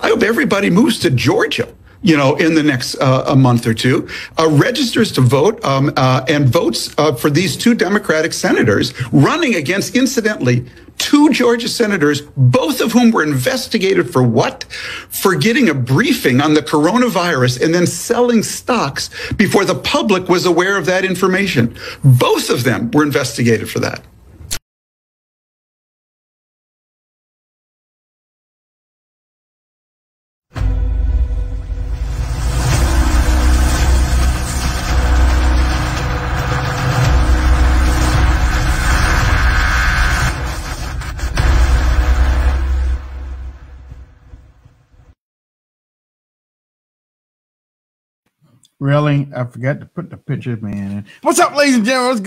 I hope everybody moves to Georgia, in the next a month or two, registers to vote and votes for these two Democratic senators running against, incidentally, two Georgia senators, both of whom were investigated for what? For getting a briefing on the coronavirus and then selling stocks before the public was aware of that information. Both of them were investigated for that. Really? I forgot to put the picture, man. What's up, ladies and gentlemen?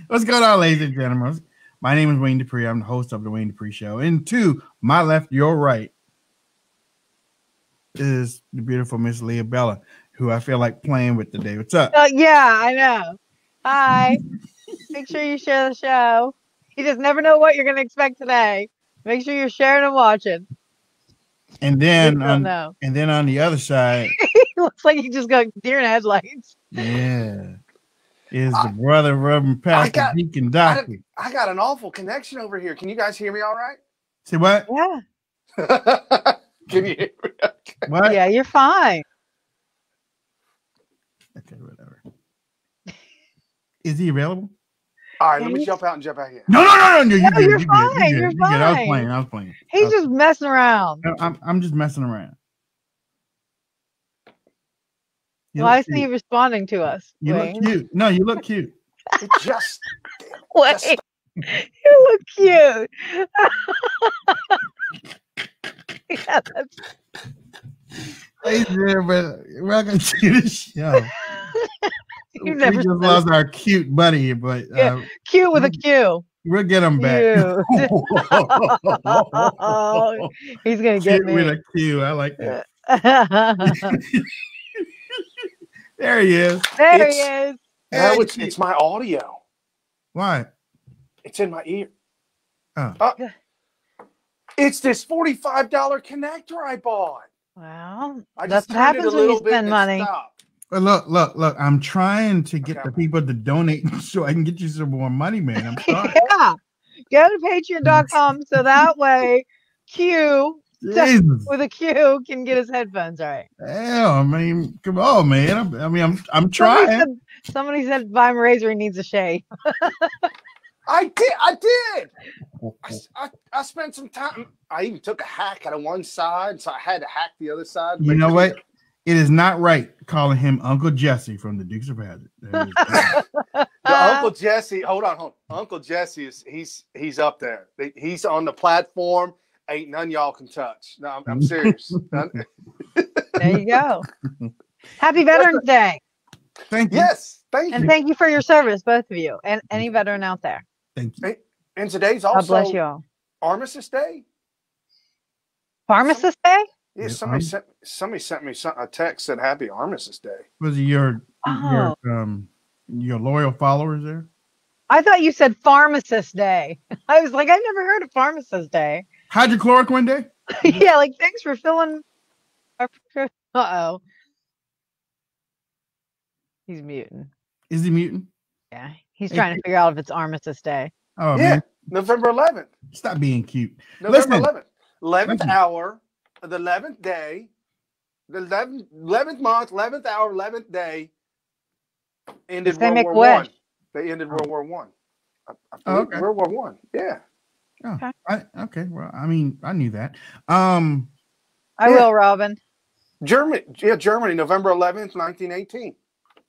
What's going on, ladies and gentlemen? My name is Wayne Dupree. I'm the host of the Wayne Dupree Show. And to my left, your right, is the beautiful Miss Leah Bella, who I feel like playing with today. What's up? Yeah, I know. Hi. Make sure you share the show. You just never know what you're going to expect today. Make sure you're sharing and watching. And then on the other side, looks like he just got deer in headlights. Yeah, is the brother Reverend Pastor Deacon Doctor. I got an awful connection over here. Can you guys hear me all right? Say what? Yeah. Can you hear me? Okay. What? Yeah, you're fine. Okay, whatever. Is he available? All right, let me jump out and jump back in. No, you're fine. You're fine. I was playing. He's just messing around. I'm just messing around. Why isn't he responding to us? You look cute. No, you look cute. It just wait. You look cute. Yeah, that's. Hey there, but welcome to the show. We just lost our cute buddy, but cute with a Q. We'll get him back. He's gonna get me with a Q. I like that. There he is. There he is. No, it's my audio. Why? It's in my ear. Oh. It's this $45 connector I bought. Well, that's what happens when you spend money. Well, look. I'm trying to get the people to donate so I can get you some more money, man. I'm sorry. Yeah. Go to patreon.com so that way Q with a Q can get his headphones right. Hell, I mean, come on, man. I'm trying. Somebody said Vime Razor needs a shave. I did. I spent some time. I even took a hack out of one side, so I had to hack the other side. You know what? It is not right calling him Uncle Jesse from the Dukes of Hazzard. Uncle Jesse, hold on. Uncle Jesse he's up there. He's on the platform. Ain't none y'all can touch. No, I'm serious. There you go. Happy Veterans Day. Thank you. Yes, thank you. And thank you for your service, both of you, and any veteran out there. Thank you. And today's also God bless you all. Armistice Day. Pharmacist Day? Yeah, somebody sent me a text said Happy Armistice Day. Was it your loyal followers there? I thought you said Pharmacist Day. I was like, I've never heard of Pharmacist Day. Hydrochloroquine Day? Yeah, like thanks for filling. Uh-oh. He's muting. Is he muting? Yeah, he's trying to figure out if it's Armistice Day. Oh, yeah, man. November 11th. Stop being cute. November 11th. 11th hour, the 11th day, the 11th month, 11th hour, 11th day, ended World War One. They ended World War One. Okay. World War One. Yeah. Oh, okay. Well, I mean, I knew that. I will, Robin. Germany, November 11th, 1918.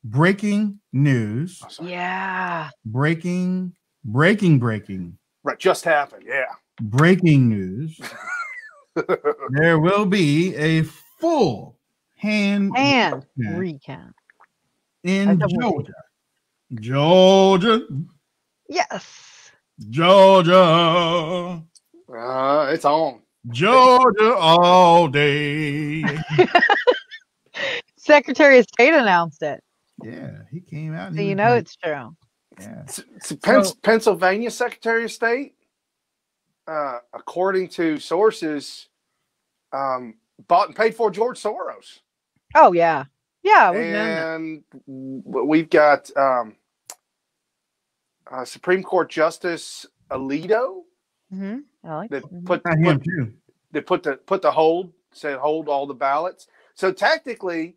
Breaking news. Yeah. Breaking. Right, just happened. Yeah. Breaking news. There will be a full hand recount in Georgia. Yes. Georgia. It's on. Georgia all day. Secretary of State announced it. Yeah, he came out. So you know it's true. Yeah. Pennsylvania Secretary of State, according to sources, bought and paid for George Soros. Oh yeah, yeah. We've known that. And we've got Supreme Court Justice Alito I like that that. put the hold all the ballots. So technically,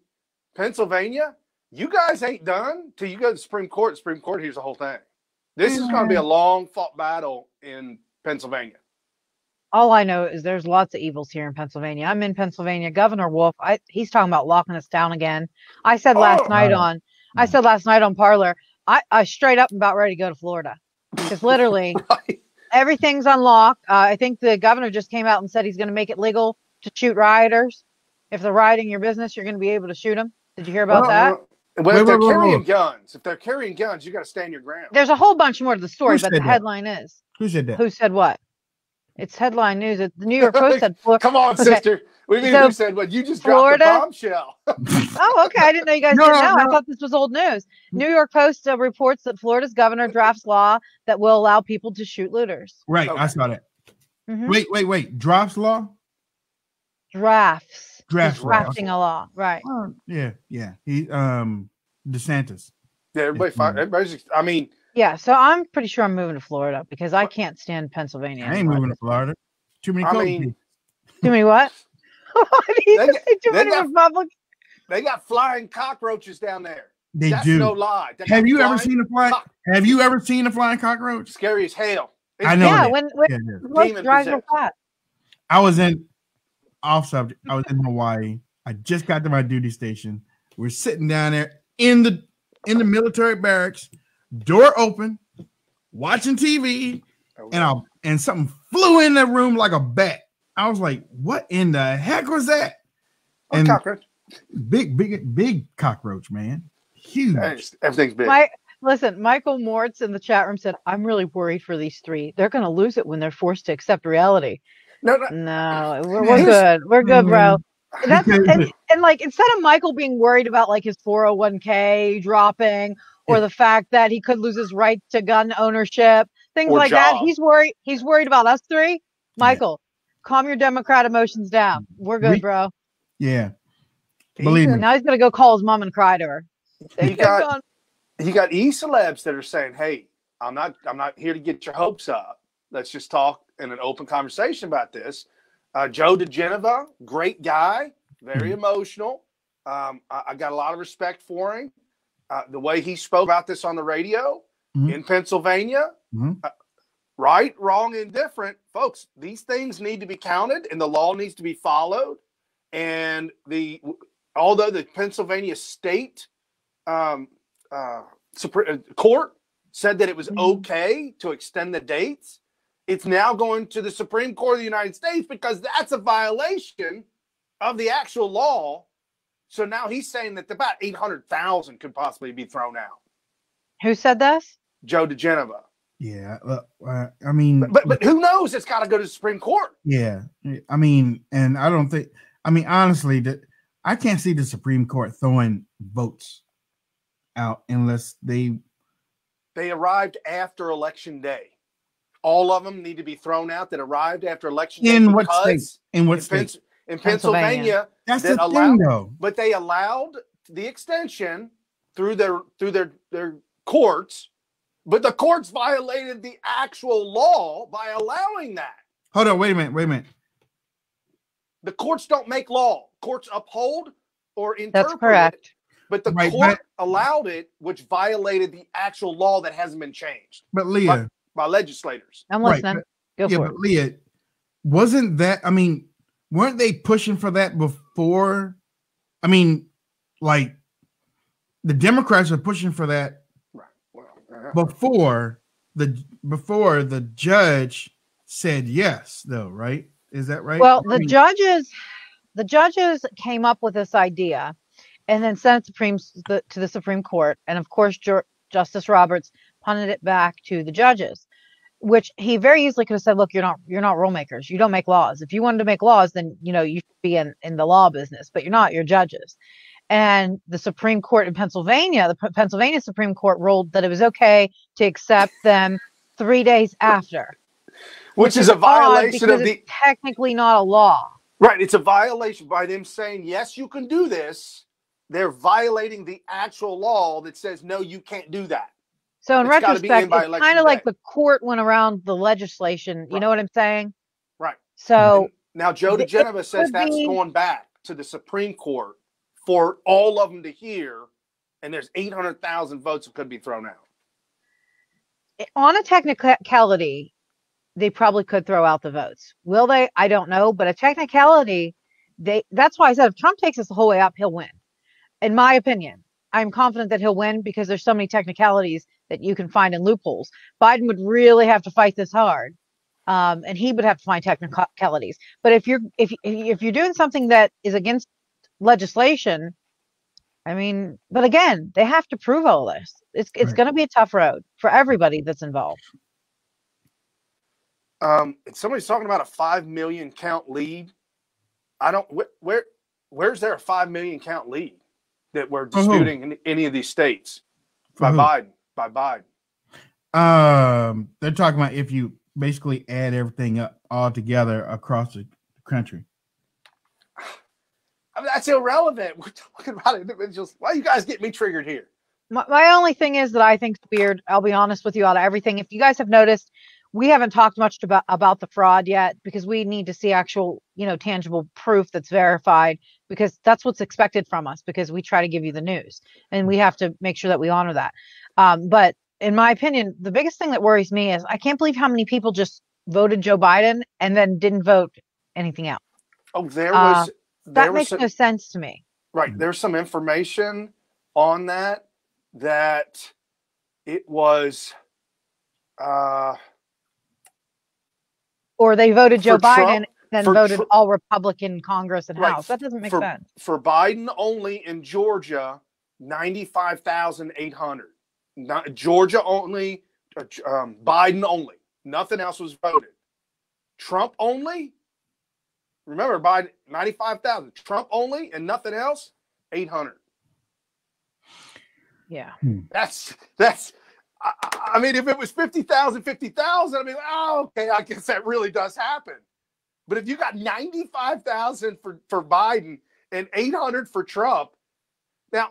Pennsylvania, you guys ain't done till you go to the Supreme Court. The Supreme Court hears the whole thing. This is going to be a long fought battle in Pennsylvania. All I know is there's lots of evils here in Pennsylvania. I'm in Pennsylvania. Governor Wolf, he's talking about locking us down again. I said last night on Parler, I straight up about ready to go to Florida because literally everything's unlocked. I think the governor just came out and said he's going to make it legal to shoot rioters. If they're rioting your business, you're going to be able to shoot them. Did you hear about that? Well, if they're carrying guns, you got to stand your ground. There's a whole bunch more to the story, but the headline is. Who said that? Who said what? It's headline news. The New York Post said. Come on, sister. We mean who said what? You just Florida? dropped the bombshell. Oh, okay. I didn't know you guys didn't know. I thought this was old news. New York Post reports that Florida's governor drafts law that will allow people to shoot looters. Right, okay. I saw that. Wait. Drafts law? Drafts. Drafting a law. Right. Yeah. He DeSantis. Yeah, everybody's. I mean. Yeah, so I'm pretty sure I'm moving to Florida because I can't stand Pennsylvania. I ain't moving to Florida. Too many Too many what? Too many Republicans. They got flying cockroaches down there. That's do. No lie. Have you ever seen a flying cockroach? Scary as hell. I know. Yeah, when drives real fast. I was off subject. I was in Hawaii. I just got to my duty station. We're sitting down there in the military barracks. Door open, watching TV, and something flew in the room like a bat. I was like, "What in the heck was that?" And cockroach, big cockroach, man, huge. Everything's big. Listen, Michael Mortz in the chat room said, "I'm really worried for these three. They're going to lose it when they're forced to accept reality." No, we're good. We're good, bro. That's and like instead of Michael being worried about like his 401k dropping. Or the fact that he could lose his right to gun ownership, things like that. He's worried about us three. Michael, calm your Democrat emotions down. We're good, bro. Yeah. Believe me. Now he's gonna go call his mom and cry to her. You got e-celebs that are saying, "Hey, I'm not here to get your hopes up. Let's just talk in an open conversation about this." Joe DeGeneva, great guy, very emotional. I got a lot of respect for him. The way he spoke about this on the radio in Pennsylvania, right, wrong, indifferent, folks, these things need to be counted and the law needs to be followed. And although the Pennsylvania State Supreme Court said that it was okay to extend the dates, it's now going to the Supreme Court of the United States because that's a violation of the actual law. So now he's saying that about 800,000 could possibly be thrown out. Who said this? Joe DeGeneva. Yeah, I mean, but who knows? It's got to go to the Supreme Court. Yeah, I mean, and I don't think. I mean, honestly, I can't see the Supreme Court throwing votes out unless they arrived after Election Day. All of them need to be thrown out that arrived after Election Day. In what state? In what state? In Pennsylvania, that's the thing, though. But they allowed the extension through their courts, but the courts violated the actual law by allowing that. Hold on, wait a minute. The courts don't make law. Courts uphold or interpret. That's correct. It, but the court allowed it, which violated the actual law that hasn't been changed. But Leah, by legislators. I'm listening. Go for it. But Leah, wasn't that? I mean. Weren't they pushing for that before? I mean, like the Democrats were pushing for that before the judge said yes, though, right? Is that right? Well, the judges came up with this idea and then sent it to the Supreme Court. And of course, Justice Roberts punted it back to the judges. Which he very easily could have said, look, you're not rule makers. You don't make laws. If you wanted to make laws, then, you should be in the law business, but you're not, you're judges. And the Supreme Court in Pennsylvania, the Pennsylvania Supreme Court ruled that it was okay to accept them 3 days after. Which is a violation of it's technically not a law. Right. It's a violation by them saying, yes, you can do this. They're violating the actual law that says, no, you can't do that. So in retrospect, it's kind of like the court went around the legislation. You know what I'm saying? Right. So now Joe DeGenova says that's going back to the Supreme Court for all of them to hear, and there's 800,000 votes that could be thrown out. On a technicality, they probably could throw out the votes. Will they? I don't know. But a technicality, that's why I said if Trump takes us the whole way up, he'll win. In my opinion, I'm confident that he'll win because there's so many technicalities that you can find in loopholes. Biden would really have to fight this hard. And he would have to find technicalities. But if you're doing something that is against legislation, I mean, but again, they have to prove all this. It's going to be a tough road for everybody that's involved. Somebody's talking about a 5 million count lead. I don't. Where's there a 5 million count lead that we're disputing in any of these states by Biden? By Biden. They're talking about if you basically add everything up all together across the country. I mean, that's irrelevant. We're talking about individuals. Why you guys get me triggered here? My only thing is that I think it's weird. I'll be honest with you out of everything. If you guys have noticed, we haven't talked much about the fraud yet because we need to see actual, tangible proof that's verified, because that's what's expected from us, because we try to give you the news and we have to make sure that we honor that. But in my opinion, the biggest thing that worries me is I can't believe how many people just voted Joe Biden and then didn't vote anything else. Oh, that makes no sense to me. Right. There's some information on that it was or they voted Joe Biden, then voted all Republican Congress and House. That doesn't make sense. For Biden only in Georgia, 95,800. Georgia only, Biden only. Nothing else was voted. Trump only. Remember, Biden 95,000. Trump only and nothing else, 800. Yeah. That's. I mean, if it was 50,000, 50,000, I mean, okay, I guess that really does happen. But if you got 95,000 for Biden and 800 for Trump, now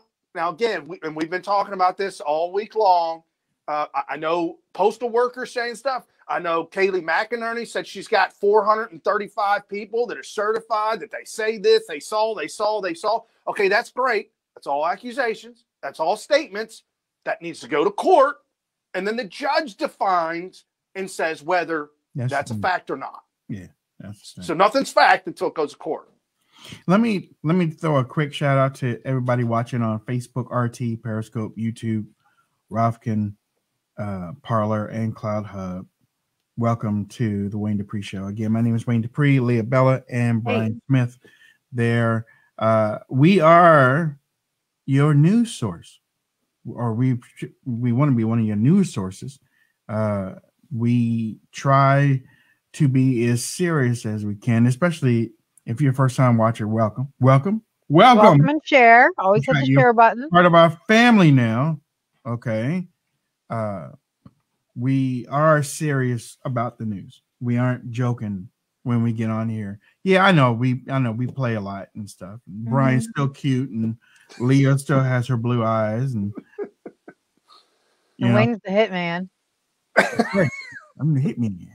again, we've been talking about this all week long. I know postal workers saying stuff. I know Kayleigh McInerney said she's got 435 people that are certified that they say this, they saw. Okay, that's great. That's all accusations. That's all statements. That needs to go to court. And then the judge defines and says whether that's a fact or not. Yeah. So nothing's fact until it goes to court. Let me throw a quick shout out to everybody watching on Facebook, RT, Periscope, YouTube, Rofkin, Parlor, and Cloud Hub. Welcome to the Wayne Dupree Show. Again, my name is Wayne Dupree, Leah Bella, and Brian Smith. There, we are your news source, or we want to be one of your news sources. We try to be as serious as we can, especially if you're a first-time watcher. Welcome and share. Always hit the share button. Part of our family now. Okay. We are serious about the news. We aren't joking when we get on here. Yeah, I know we play a lot and stuff. Mm-hmm. Brian's still cute, and Leah still has her blue eyes, and Wayne's the hitman. I'm the hitman.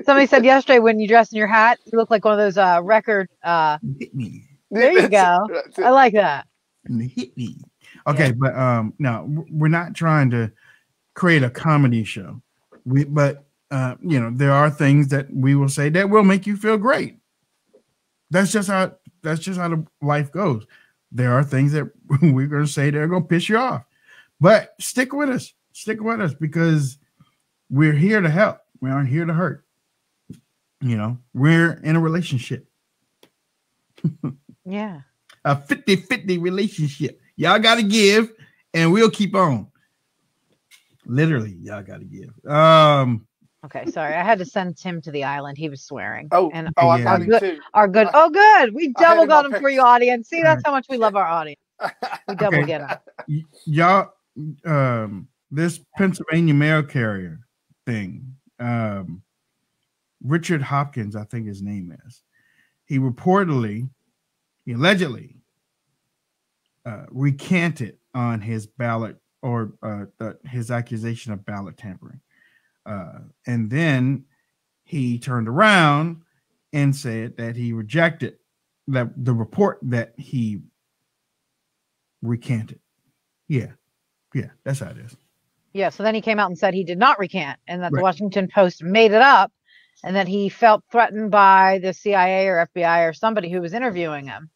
Somebody said yesterday when you dress in your hat, you look like one of those record. Hitman. There you go. I like that. I'm the hitman. Okay, but no, we're not trying to create a comedy show. But there are things that we will say that will make you feel great. That's just how the life goes. There are things that we're going to say that are going to piss you off, but stick with us because we're here to help. We aren't here to hurt. We're in a relationship. Yeah. A 50-50 relationship. Y'all got to give and we'll keep on. Literally, y'all got to give. Okay, sorry. I had to send Tim to the island. He was swearing. I got him too. Good. Oh, good. We double got him for you, audience. See, that's how much we love our audience. We double get him. Y'all, this Pennsylvania mail carrier thing, Richard Hopkins, I think his name is. he allegedly recanted on his ballot or his accusation of ballot tampering. And then he turned around and said that he rejected the report that he recanted. Yeah, that's how it is. Yeah, so then he came out and said he did not recant, and that the Washington Post made it up, and that he felt threatened by the CIA or FBI or somebody who was interviewing him.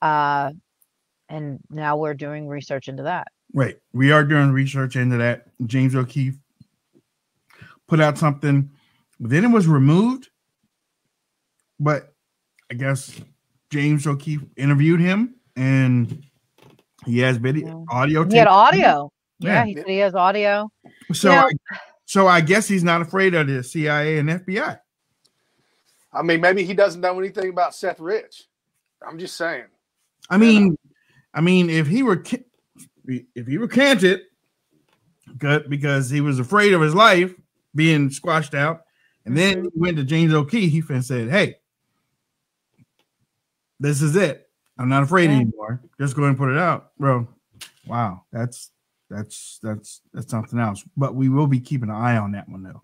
And now we're doing research into that. Right. We are doing research into that. James O'Keefe put out something, but then it was removed. But I guess James O'Keefe interviewed him, and he has video, audio. He had audio. Yeah, he said he has audio. So I guess he's not afraid of the CIA and FBI. I mean, maybe he doesn't know anything about Seth Rich. I'm just saying. I mean, if he recanted, good, because he was afraid of his life being squashed out, and then he went to James O'Keefe and said, "Hey, this is it. I'm not afraid anymore. Just go ahead and put it out, bro." Wow, that's something else. But we will be keeping an eye on that one, though.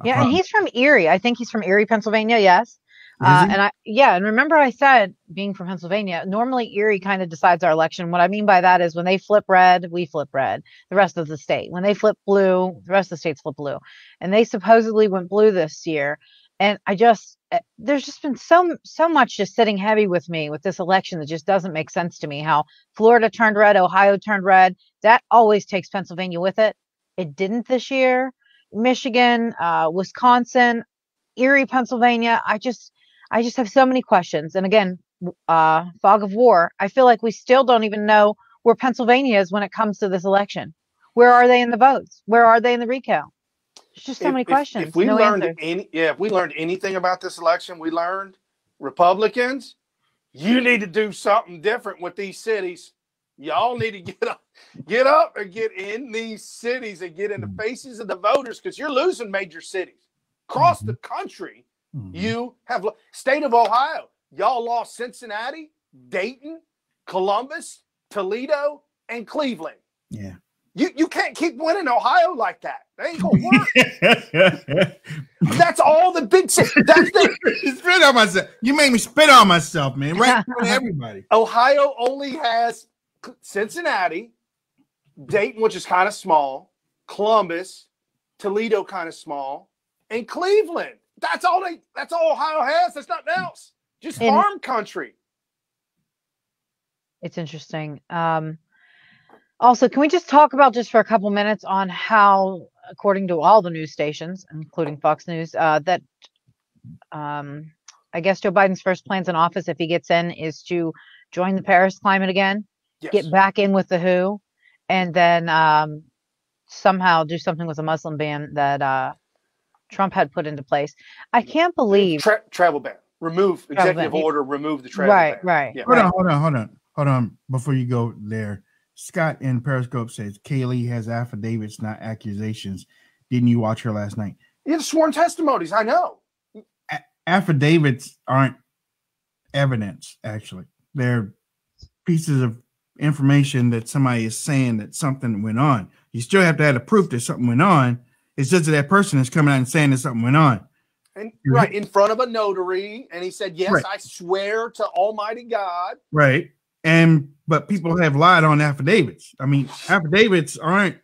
Yeah, and he's from Erie. I think he's from Erie, Pennsylvania. Yes. And remember I said, being from Pennsylvania, normally Erie kind of decides our election. What I mean by that is when they flip red, we flip red, the rest of the state. When they flip blue, the rest of the states flip blue. And they supposedly went blue this year. And there's just been so much just sitting heavy with me with this election that just doesn't make sense to me. How Florida turned red, Ohio turned red. That always takes Pennsylvania with it. It didn't this year. Michigan, Wisconsin, Erie, Pennsylvania. I just have so many questions. And again, fog of war. I feel like we still don't even know where Pennsylvania is when it comes to this election. Where are they in the votes? Where are they in the recount? There's just so many questions. If we learned anything about this election, we learned Republicans, you need to do something different with these cities. Y'all need to get up and get in these cities and get in the faces of the voters, because you're losing major cities across the country. You have state of Ohio. Y'all lost Cincinnati, Dayton, Columbus, Toledo, and Cleveland. Yeah. You can't keep winning Ohio like that. That ain't gonna work. That's all the big cities. Spit on myself. You made me spit on myself, man. Right in front of everybody. Ohio only has Cincinnati, Dayton, which is kind of small, Columbus, Toledo, kind of small, and Cleveland. That's all Ohio has. That's nothing else. Just farm country. It's interesting. Also, can we just talk about just for a couple minutes on how, according to all the news stations, including Fox News, that I guess Joe Biden's first plans in office, if he gets in, is to join the Paris climate again, get back in with the WHO, and then somehow do something with a Muslim ban that Trump had put into place. I can't believe travel ban. Remove executive order. Remove the travel ban. Right. Yeah. Hold on. Before you go there, Scott in Periscope says Kaylee has affidavits, not accusations. Didn't you watch her last night? You have sworn testimonies. I know. Affidavits aren't evidence. Actually, they're pieces of information that somebody is saying that something went on. You still have to have the proof that something went on. It's just that person is coming out and saying that something went on. And right in front of a notary, and he said, "Yes, I swear to Almighty God." Right, but people have lied on affidavits. I mean, affidavits aren't.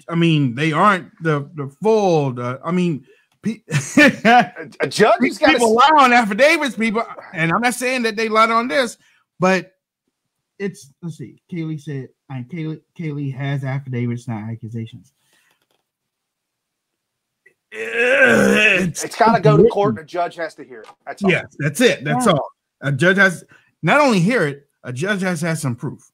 I mean, they aren't the full. A judge has got people lie on affidavits. People, and I'm not saying that they lied on this, but it's. Let's see. Kaylee said, "Kaylee has affidavits, not accusations." It's got to go to court, and a judge has to hear it. That's all. Yeah, that's it. That's all. A judge has not only hear it, a judge has to have some proof.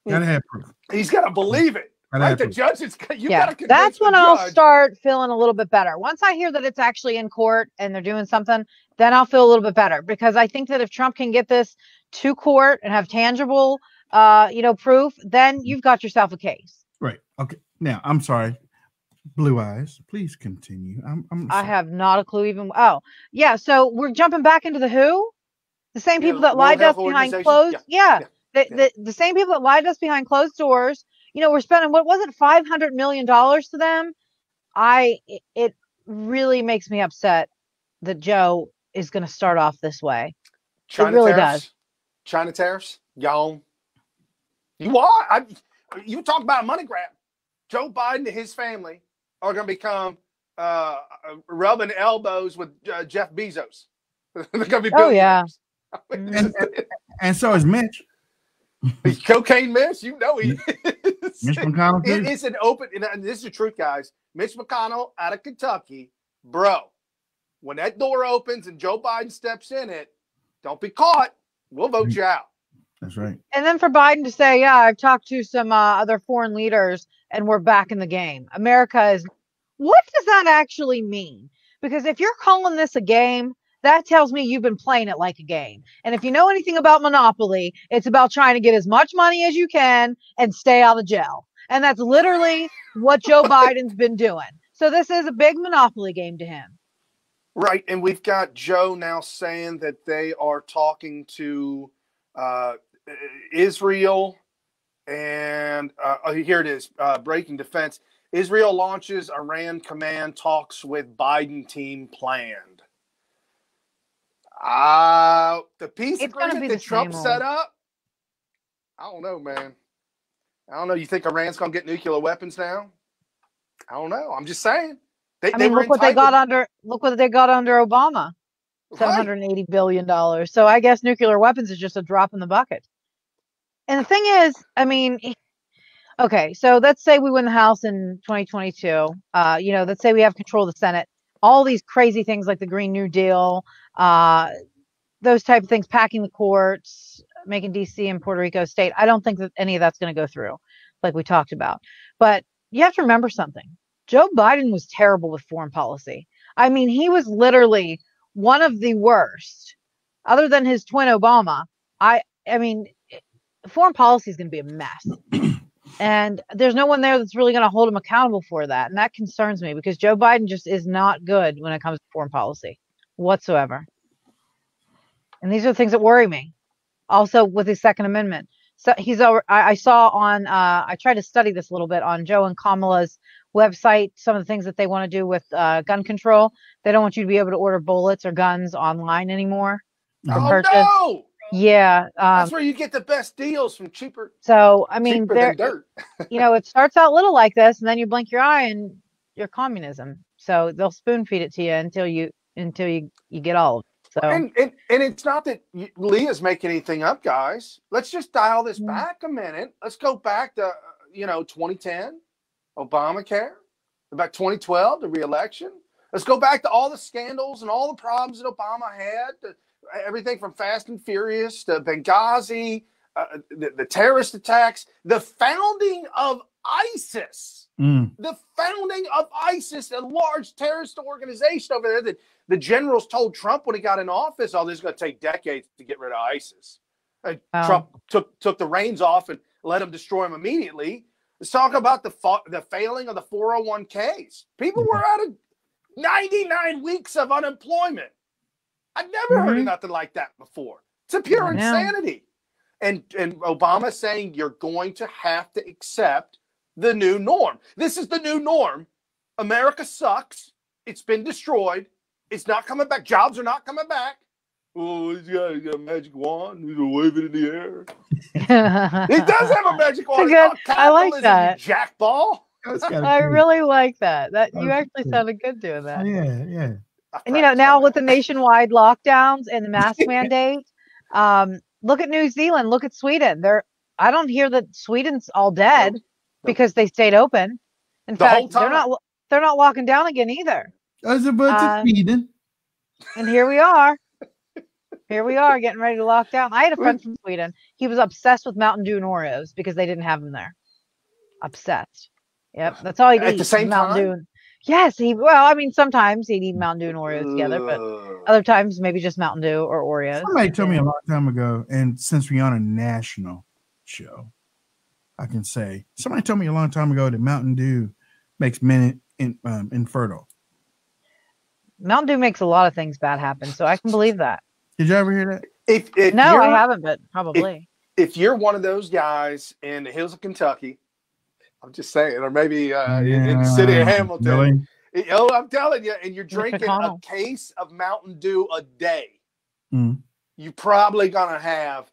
Gotta have proof. He's got to believe it. Right? The judge is. That's when I'll start feeling a little bit better. Once I hear that it's actually in court and they're doing something, then I'll feel a little bit better, because I think that if Trump can get this to court and have tangible, proof, then you've got yourself a case. Right. Okay. Now, I'm sorry. Blue Eyes, please continue. I have not a clue even. Oh, yeah. So we're jumping back into the WHO. The same people that lied to us behind closed. Yeah. The same people that lied to us behind closed doors. You know, we're spending, what was it, $500 million to them. It really makes me upset that Joe is going to start off this way. China it really tariffs, does. China tariffs, y'all. You talk about money grab. Joe Biden and his family are going to become rubbing elbows with Jeff Bezos. They're going to be billionaires. Oh, yeah. And so is Mitch. Cocaine Mitch, you know he is. Mitch McConnell too. It's an open, and this is the truth, guys. Mitch McConnell out of Kentucky, bro. When that door opens and Joe Biden steps in it, don't be caught. We'll vote you out. That's right. And then for Biden to say, yeah, I've talked to some other foreign leaders and we're back in the game. America is, what does that actually mean? Because if you're calling this a game, that tells me you've been playing it like a game. And if you know anything about Monopoly, it's about trying to get as much money as you can and stay out of jail. And that's literally what Joe Biden's been doing. So this is a big Monopoly game to him. Right. And we've got Joe now saying that they are talking to Israel. And here it is, breaking defense. Israel launches Iran command talks with Biden team planned. The peace agreement that Trump set up, I don't know, man. I don't know. You think Iran's going to get nuclear weapons now? I don't know. I'm just saying. Look what they got under Obama. $780 billion. So I guess nuclear weapons is just a drop in the bucket. And the thing is, I mean, okay, so let's say we win the House in 2022. Let's say we have control of the Senate. All these crazy things like the Green New Deal, those type of things, packing the courts, making D.C. and Puerto Rico a state. I don't think that any of that's going to go through, like we talked about. But you have to remember something. Joe Biden was terrible with foreign policy. I mean, he was literally one of the worst, other than his twin Obama. I mean, foreign policy is going to be a mess. And there's no one there that's really going to hold him accountable for that. And that concerns me because Joe Biden just is not good when it comes to foreign policy whatsoever. And these are the things that worry me. Also with his Second Amendment. So I saw on, I tried to study this a little bit on Joe and Kamala's website, some of the things that they want to do with gun control. They don't want you to be able to order bullets or guns online anymore. No! Yeah. That's where you get the best deals from cheaper. So, I mean, than dirt. It starts out little like this, and then you blink your eye and you're communism. So they'll spoon feed it to you until you get all of it. So. And it's not that Leah's making anything up, guys. Let's just dial this back a minute. Let's go back to, 2010, Obamacare, about 2012, the re-election. Let's go back to all the scandals and all the problems that Obama had, everything from Fast and Furious to Benghazi, the terrorist attacks, the founding of ISIS. The founding of ISIS, a large terrorist organization over there that the generals told Trump when he got in office, this is going to take decades to get rid of ISIS. Trump took the reins off and let him destroy them immediately. Let's talk about the failing of the 401ks. People were out of 99 weeks of unemployment. I've never heard of nothing like that before. It's a pure insanity. And Obama saying you're going to have to accept the new norm. This is the new norm. America sucks. It's been destroyed. It's not coming back. Jobs are not coming back. Oh, he's got a magic wand. He's going to wave it in the air. He does have a magic wand. I like that. Jackball. I really like that. You actually sounded good doing that. Yeah. And now with the nationwide lockdowns and the mask mandate, look at New Zealand, look at Sweden. I don't hear that Sweden's all dead because they stayed open. In fact, they're not locking down again either. As about Sweden. And here we are. Getting ready to lock down. I had a friend from Sweden. He was obsessed with Mountain Dew and Oreos because they didn't have them there. Obsessed. Yep, that's all he'd eat. At the same Mountain time? Dew. Yes, sometimes he'd eat Mountain Dew and Oreos together, but other times maybe just Mountain Dew or Oreos. Somebody told me a long time ago, and since we're on a national show, I can say somebody told me a long time ago that Mountain Dew makes men infertile. Mountain Dew makes a lot of things bad happen, so I can believe that. Did you ever hear that? No, I haven't, but probably. If you're one of those guys in the hills of Kentucky, I'm just saying, or maybe in the city of Hamilton. Really? Oh, I'm telling you, and you're drinking a case of Mountain Dew a day, you're probably going to have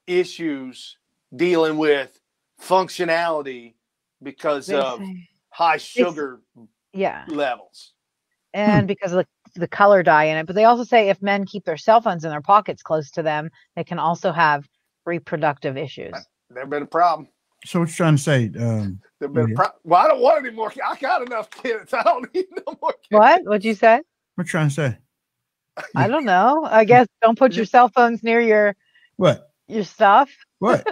issues dealing with functionality because of high sugar levels. And because of the color dye in it. But they also say if men keep their cell phones in their pockets close to them, they can also have reproductive issues. There's been a problem. So what you trying to say? Well, I don't want any more. I got enough kids. I don't need no more kids. What'd you say? What you trying to say? I don't know. I guess don't put your cell phones near your stuff. What?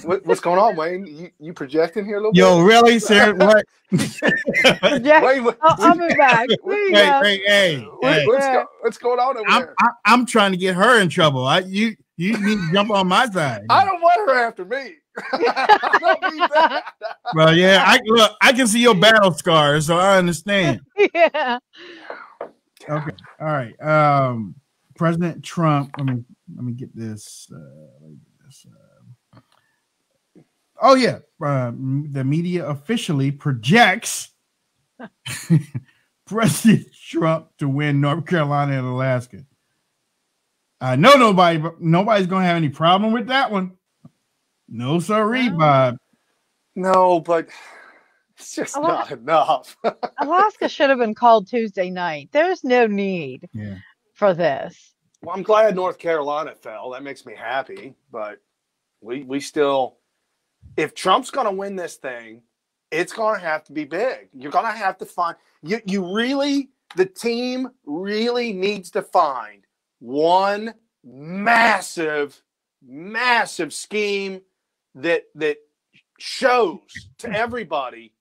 What's going on, Wayne? You projecting here a little bit? Yo, really, sir? What? Wayne, I'll be back. Hey. What's going on over there? I'm trying to get her in trouble. You need to jump on my side. I don't want her after me. I don't need that. Well, yeah, I can see your battle scars, so I understand. Yeah. Okay. All right. President Trump. Let me get this. Oh yeah. The media officially projects President Trump to win North Carolina and Alaska. I know nobody's gonna have any problem with that one. No, sorry, Bob. No, but it's just not enough. Alaska should have been called Tuesday night. There's no need for this. Well, I'm glad North Carolina fell. That makes me happy. But we still, if Trump's going to win this thing, it's going to have to be big. You're going to have to find the team really needs to find one massive scheme that shows to everybody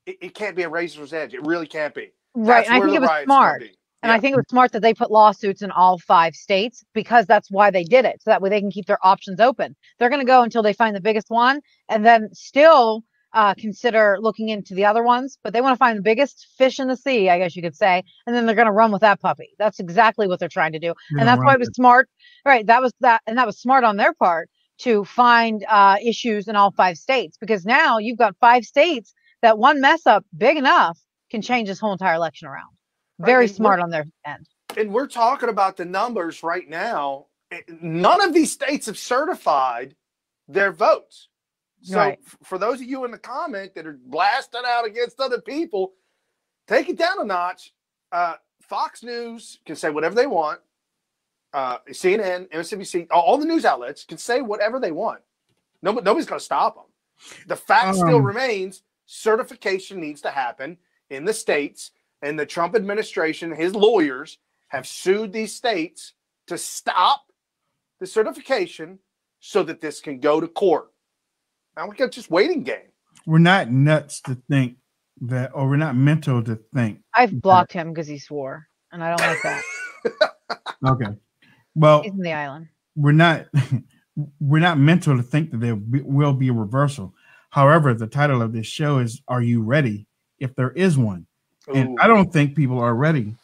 it can't be a razor's edge. It really can't be. Right. And I think it was smart. And I think it was smart that they put lawsuits in all 5 states because that's why they did it. So that way they can keep their options open. They're going to go until they find the biggest one and then still consider looking into the other ones. But they want to find the biggest fish in the sea, I guess you could say. And then they're going to run with that puppy. That's exactly what they're trying to do. And that's why it was smart. Right. That was smart on their part to find issues in all 5 states, because now you've got 5 states that one mess up big enough can change this whole entire election around. Very smart on their end. And we're talking about the numbers right now. None of these states have certified their votes. So for those of you in the comment that are blasting out against other people, take it down a notch. Fox News can say whatever they want. CNN, MSNBC, all the news outlets can say whatever they want. Nobody's going to stop them. The fact still remains, certification needs to happen in the states. And the Trump administration, his lawyers, have sued these states to stop the certification so that this can go to court. Now we got just waiting game. We're not nuts to think that, or we're not mental to think. I've blocked him because he swore, and I don't like that. Okay. Well, he's in the island. We're not mental to think that there will be a reversal. However, the title of this show is "Are You Ready?" If there is one. And I don't think people are ready.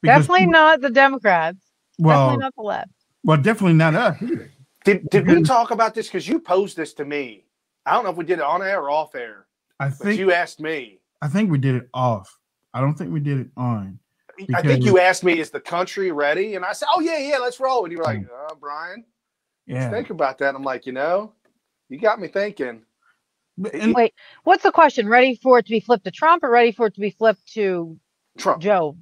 Definitely not the Democrats. Well, definitely not the left. Well, definitely not us either. Did we talk about this? Because you posed this to me. I don't know if we did it on air or off air. But you asked me. I think we did it off. I don't think we did it on. I think you asked me, is the country ready? And I said, oh, yeah, let's roll. And you were like, Brian, let's think about that. I'm like, you got me thinking. Wait, what's the question? Ready for it to be flipped to Trump or ready for it to be flipped to Trump? Joe.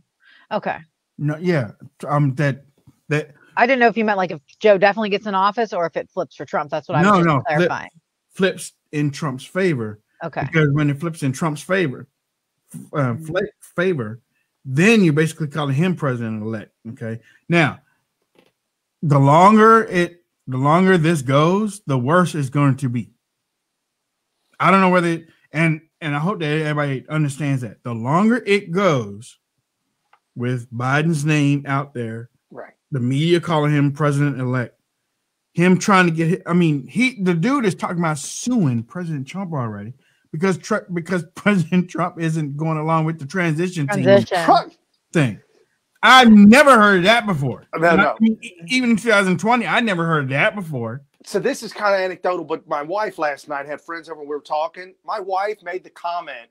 Okay. No, yeah. That I didn't know if you meant like if Joe definitely gets in office or if it flips for Trump. That's what I was just clarifying. Flips in Trump's favor. Okay. Because when it flips in Trump's favor, then you're basically calling him president-elect. Okay. Now, the longer this goes, the worse it's going to be. I don't know whether and I hope that everybody understands that the longer it goes with Biden's name out there, right? The media calling him president-elect, him trying to get the dude is talking about suing President Trump already because President Trump isn't going along with the transition thing. I've never heard that before. No. Even in 2020, I never heard that before. So this is kind of anecdotal, but my wife last night had friends over and we were talking. My wife made the comment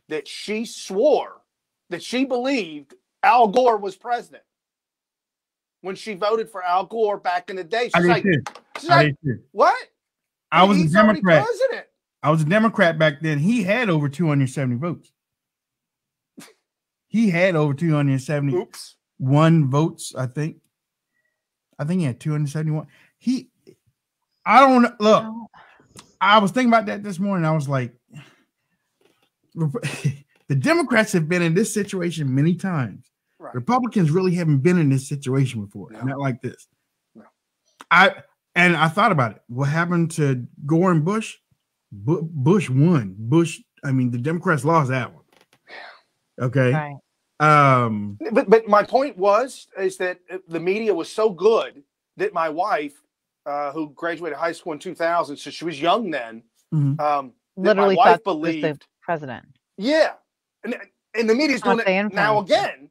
that she swore that she believed Al Gore was president when she voted for Al Gore back in the day. She's like, what? I was a Democrat. President. I was a Democrat back then. He had over 270 votes. He had over 271 votes, I think. I think he had 271. I don't look. I was thinking about that this morning. I was like, the Democrats have been in this situation many times. Right. Republicans really haven't been in this situation before. No. Not like this. No. I thought about it. What happened to Gore and Bush? Bush won. The Democrats lost that one. Okay. Right. But my point is that the media was so good that my wife, who graduated high school in 2000, so she was young then. Mm-hmm. Literally, my wife believed the president. Yeah, and the media's doing it now again.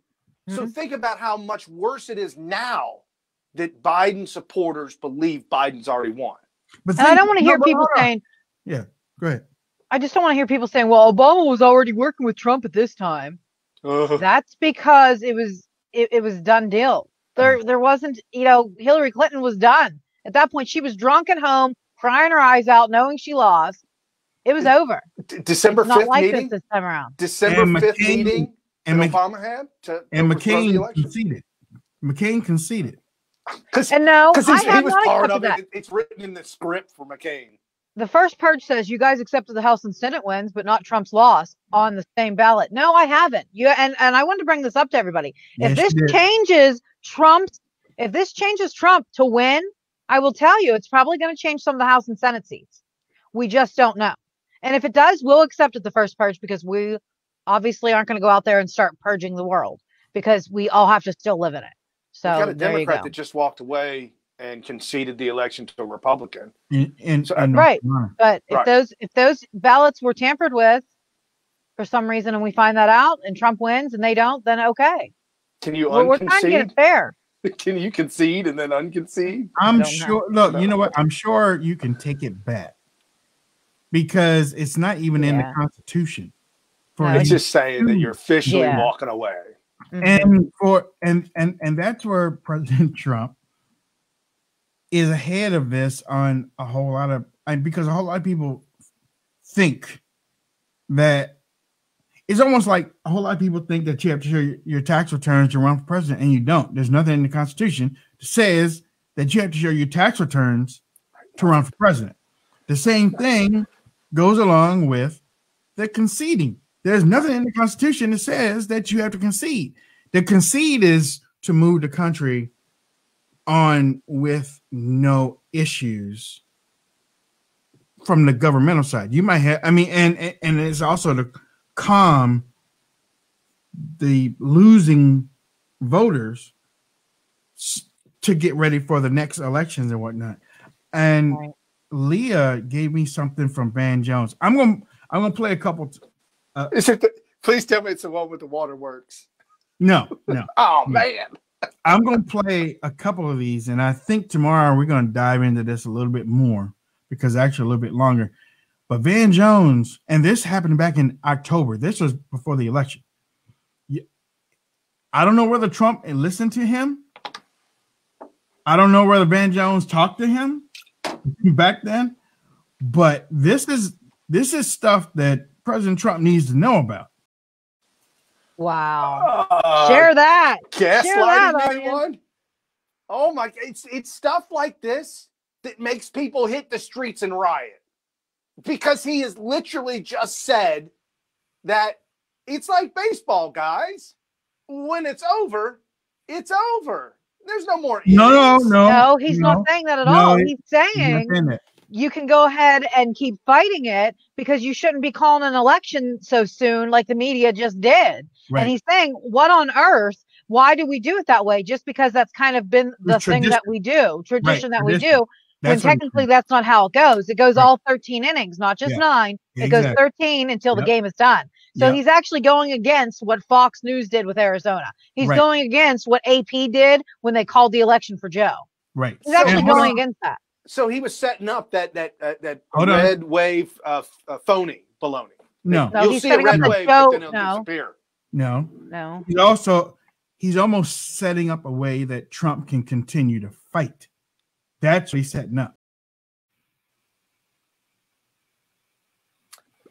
Mm-hmm. So think about how much worse it is now that Biden supporters believe Biden's already won. But I don't want to hear people saying, "Yeah, go ahead." I just don't want to hear people saying, "Well, Obama was already working with Trump at this time." That's because it was done deal. There wasn't, Hillary Clinton was done. At that point, she was drunk at home, crying her eyes out, knowing she lost. It was over. December 5th meeting? This time around. December 5th meeting that Obama had? McCain conceded. Because he was part of it. It's written in the script for McCain. The first purge says you guys accepted the House and Senate wins, but not Trump's loss on the same ballot. No, I haven't. And I wanted to bring this up to everybody. If this changes Trump to win, I will tell you it's probably going to change some of the House and Senate seats. We just don't know. And if it does, we'll accept it the first purge because we obviously aren't going to go out there and start purging the world because we all have to still live in it. So we've got a Democrat that just walked away and conceded the election to a Republican. Right. But if those ballots were tampered with for some reason and we find that out and Trump wins and they don't, then okay. Can you we're trying to get it fair. Can you concede and then unconcede? I'm sure. Look, you know what? I'm sure you can take it back because it's not even in the Constitution. It's just saying that you're officially walking away. Mm-hmm. And that's where President Trump is ahead of this on a whole lot of, because a whole lot of people think that it's almost like a whole lot of people think that you have to show your tax returns to run for president, and you don't. There's nothing in the Constitution that says that you have to show your tax returns to run for president. The same thing goes along with the conceding. There's nothing in the Constitution that says that you have to concede. The concede is to move the country on with no issues from the governmental side. You might have, and it's also to calm the losing voters to get ready for the next elections and whatnot. And Leah gave me something from Van Jones. I'm gonna play a couple. Please tell me it's the one with the waterworks. No. Oh man. I'm going to play a couple of these, and I think tomorrow we're going to dive into this a little bit more because actually a little bit longer. But Van Jones, and this happened back in October. This was before the election. I don't know whether Trump listened to him. I don't know whether Van Jones talked to him back then. But this is stuff that President Trump needs to know about. Wow. Share that. Gaslighting anyone? Oh my, it's stuff like this that makes people hit the streets and riot. Because he has literally just said that it's like baseball, guys. When it's over, it's over. There's no more innings. No, he's not saying that at all. He's saying you can go ahead and keep fighting it because you shouldn't be calling an election so soon like the media just did. Right. And he's saying, what on earth? Why do we do it that way? Just because that's kind of been the thing that we do, we do. When technically that's not how it goes. It goes all 13 innings, not just 9. It goes 13 until the game is done. So he's actually going against what Fox News did with Arizona. He's Right. going against what AP did when they called the election for Joe. Right. He's actually going against that. So he was setting up that Hold red wave phony baloney. No, you'll he's see a setting red up wave, the Joe. but then it'll disappear. No. He's almost setting up a way that Trump can continue to fight. That's what he's setting up.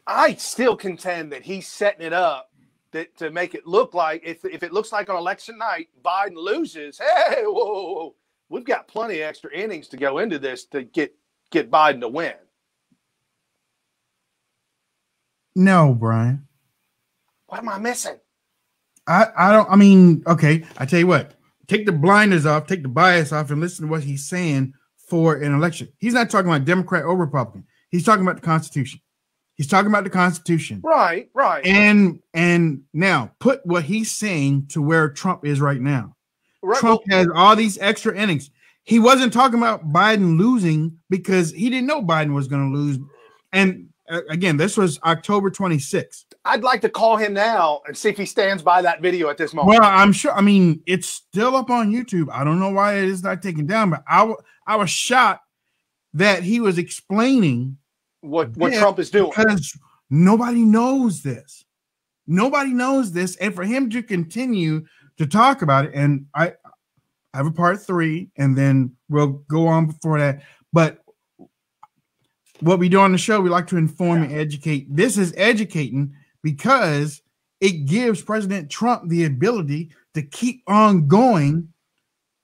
I still contend that he's setting it up to make it look like if it looks like on election night Biden loses, hey, whoa, we've got plenty of extra innings to go into this to get Biden to win. No, Brian. What am I missing? Okay, I tell you what, take the blinders off, take the bias off, and listen to what he's saying for an election. He's not talking about Democrat or Republican. He's talking about the Constitution. He's talking about the Constitution. Right. And now put what he's saying to where Trump is right now. Right, Trump has all these extra innings. He wasn't talking about Biden losing because he didn't know Biden was going to lose. And again, this was October 26th. I'd like to call him now and see if he stands by that video at this moment. Well, I'm sure. I mean, it's still up on YouTube. I don't know why it is not taken down, but I was shocked that he was explaining what Trump is doing, because nobody knows this. Nobody knows this, and for him to continue to talk about it, and I have a part 3, and then we'll go on before that. But what we do on the show, we like to inform and educate. This is educating because it gives President Trump the ability to keep on going.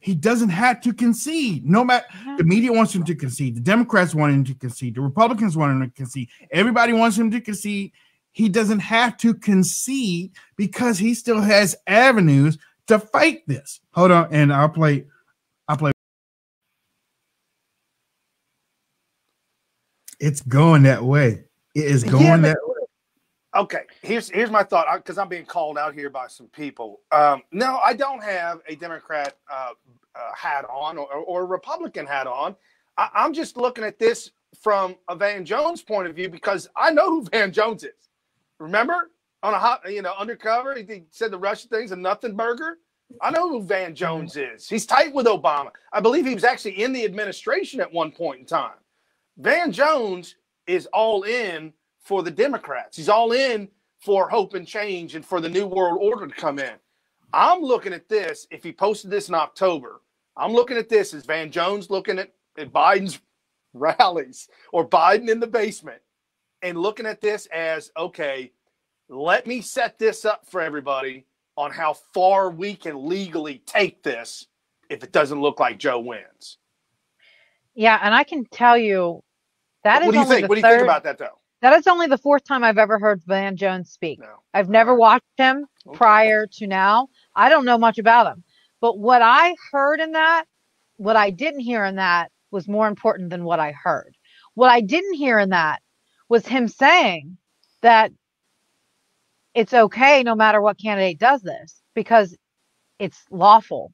He doesn't have to concede. No matter the media wants him to concede, the Democrats want him to concede, the Republicans want him to concede. Everybody wants him to concede. He doesn't have to concede because he still has avenues to fight this. Hold on, and I'll play. It's going that way. It is going that way. Okay, here's my thought, because I'm being called out here by some people. No, I don't have a Democrat hat on or a Republican hat on. I'm just looking at this from a Van Jones point of view because I know who Van Jones is. Remember on undercover, he said the Russian thing's a nothing burger. I know who Van Jones is. He's tight with Obama. I believe he was actually in the administration at one point in time. Van Jones is all in for the Democrats. He's all in for hope and change and for the new world order to come in. I'm looking at this, if he posted this in October, I'm looking at this as Van Jones looking at Biden's rallies or Biden in the basement and looking at this as, okay, let me set this up for everybody on how far we can legally take this if it doesn't look like Joe wins. Yeah, and I can tell you that what do you think? What do you think about that, though? That is only the 4th time I've ever heard Van Jones speak. No. I've never watched him prior to now. I don't know much about him. But what I heard in that, what I didn't hear in that was more important than what I heard. What I didn't hear in that was him saying that it's okay no matter what candidate does this because it's lawful.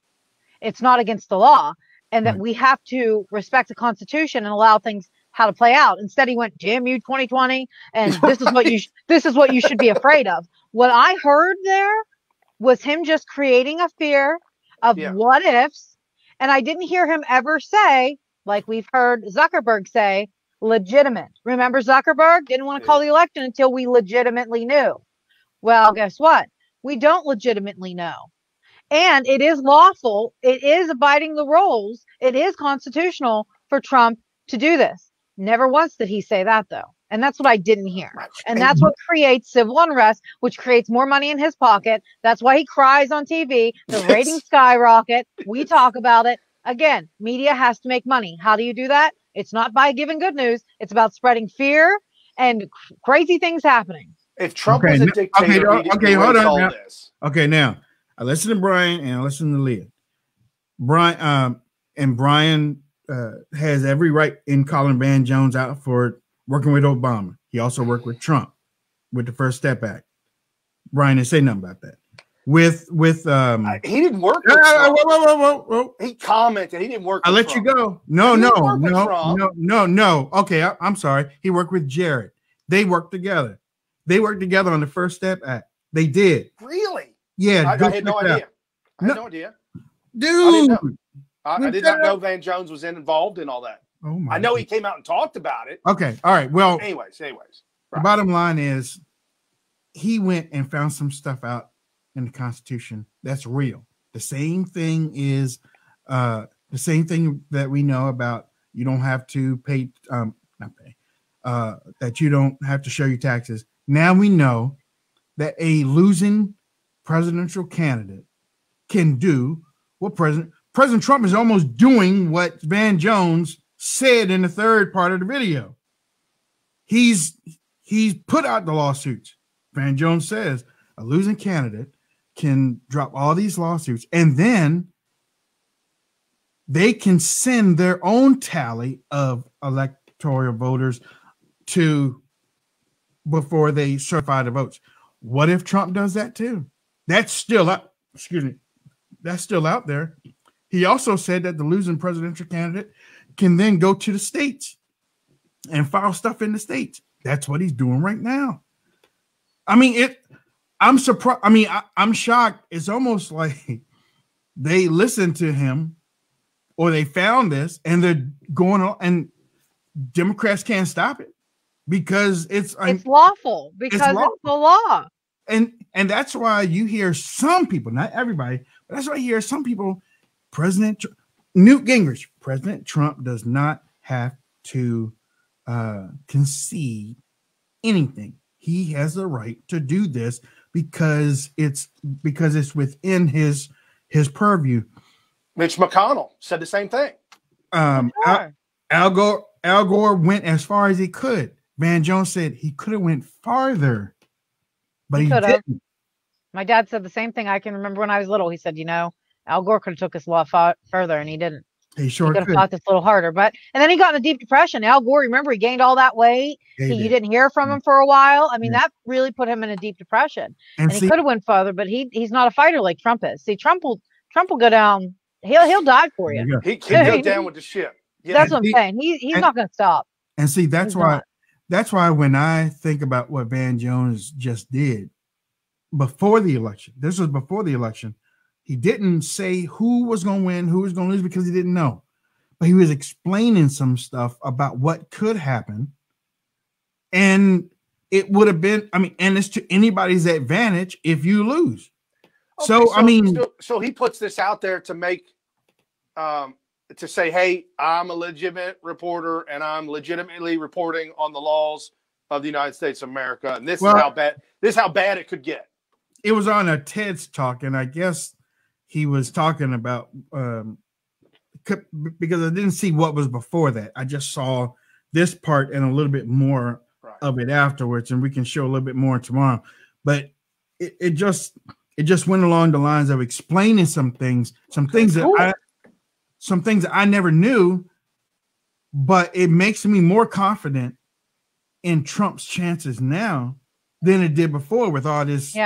It's not against the law. And that we have to respect the Constitution and allow things how to play out. Instead, he went, damn you 2020, and this is what you should be afraid of. What I heard there was him just creating a fear of what ifs, and I didn't hear him ever say, like we've heard Zuckerberg say, legitimate. Remember, Zuckerberg didn't want to call the election until we legitimately knew. Well, guess what? We don't legitimately know. And it is lawful. It is abiding the rules. It is constitutional for Trump to do this. Never once did he say that, though. And that's what I didn't hear. And that's what creates civil unrest, which creates more money in his pocket. That's why he cries on TV. The ratings skyrocket. We talk about it. Again, media has to make money. How do you do that? It's not by giving good news. It's about spreading fear and crazy things happening. If Trump was a dictator, hold on now. Okay, now. I listen to Brian and I listen to Leah. Brian has every right in calling Van Jones out for working with Obama. He also worked with Trump with the First Step Act. Brian didn't say nothing about that. He didn't work with Trump. Whoa. He commented he didn't work with Trump. I'll let you go. No. Okay, I'm sorry. He worked with Jared. They worked together. They worked together on the First Step Act. They did. Really? Yeah. I had no idea. I had no idea. Dude. I did not know Van Jones was involved in all that. Oh my! I know he came out and talked about it. Okay. All right. Well, anyways. Right. The bottom line is he went and found some stuff out in the Constitution that's real. The same thing is the same thing that we know about you don't have to pay, that you don't have to show your taxes. Now we know that a losing presidential candidate can do what President Trump is almost doing what Van Jones said in the third part of the video. He's put out the lawsuits. Van Jones says a losing candidate can drop all these lawsuits and then they can send their own tally of electoral voters to before they certify the votes. What if Trump does that too? That's still up. That's still out there. He also said that the losing presidential candidate can then go to the states and file stuff in the states. That's what he's doing right now. I mean, I'm surprised. I mean, I'm shocked. It's almost like they listened to him or they found this and they're going on, and Democrats can't stop it because it's lawful, because it's the law. And that's why you hear some people, not everybody, but that's why you hear some people, Newt Gingrich, President Trump does not have to concede anything. He has the right to do this because it's within his purview. Mitch McConnell said the same thing. Al Gore went as far as he could. Van Jones said he could have went farther, but he didn't. My dad said the same thing. I can remember when I was little. He said, Al Gore could have took his law further, and he didn't. He sure could have fought this a little harder. And then he got in a deep depression. Al Gore, remember, he gained all that weight. You didn't hear from him for a while. I mean, that really put him in a deep depression. And he could have went further, but he's not a fighter like Trump is. See, Trump will go down. He'll die for you. He can go down with the ship. Yeah. That's what I'm saying. He's not going to stop. And see, that's why when I think about what Van Jones just did before the election, this was before the election, he didn't say who was going to win, who was going to lose, because he didn't know. But he was explaining some stuff about what could happen. And it would have been, and it's to anybody's advantage if you lose. Okay, so he puts this out there to make, to say, hey, I'm a legitimate reporter and I'm legitimately reporting on the laws of the United States of America. And this is how bad it could get. It was on a TED's talk, and I guess he was talking about because I didn't see what was before that. I just saw this part and a little bit more of it afterwards, and we can show a little bit more tomorrow. But it just went along the lines of explaining some things that I never knew, but it makes me more confident in Trump's chances now than it did before with all this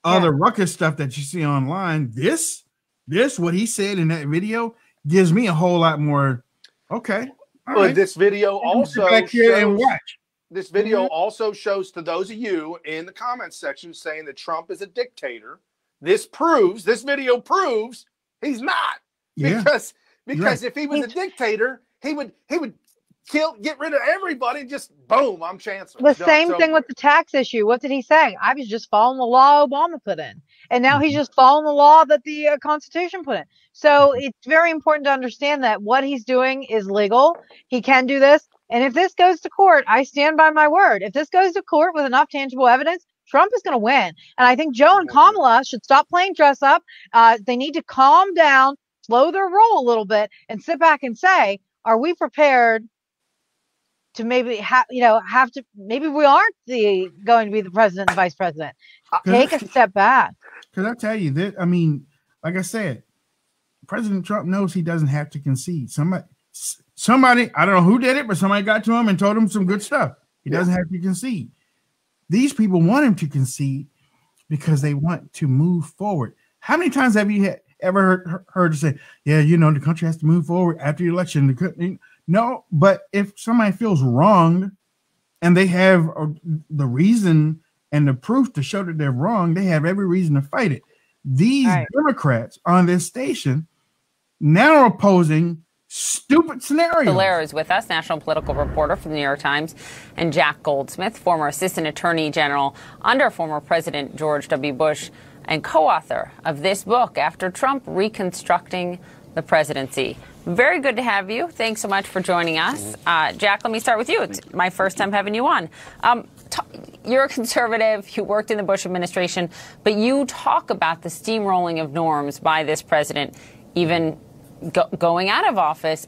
other ruckus stuff that you see online. This what he said in that video gives me a whole lot more. Okay. But this video also shows to those of you in the comments section saying that Trump is a dictator. This video proves he's not. Yeah. Because if he was a dictator, he would get rid of everybody and just boom, I'm chancellor. The same thing with the tax issue. What did he say? I was just following the law Obama put in. And now he's just following the law that the Constitution put in. So it's very important to understand that what he's doing is legal. He can do this. And if this goes to court, I stand by my word. If this goes to court with enough tangible evidence, Trump is going to win. And I think Joe and Kamala should stop playing dress up. They need to calm down, slow their roll a little bit, and sit back and say, are we prepared to maybe maybe we aren't going to be the president and vice president. Take a step back. Because I tell you that, like I said, President Trump knows he doesn't have to concede. Somebody, I don't know who did it, but somebody got to him and told him some good stuff. He doesn't have to concede. These people want him to concede because they want to move forward. How many times have you ever heard to say, the country has to move forward after the election? No, but if somebody feels wronged and they have the reason and the proof to show that they're wrong, they have every reason to fight it. These Democrats on this station now are opposing stupid scenarios. Hilaire is with us, national political reporter from the New York Times, and Jack Goldsmith, former assistant attorney general under former President George W. Bush and co-author of this book, After Trump, Reconstructing the Presidency. Very good to have you. Thanks so much for joining us. Jack, let me start with you. It's my first time having you on. You're a conservative. You worked in the Bush administration, but you talk about the steamrolling of norms by this president, even going out of office,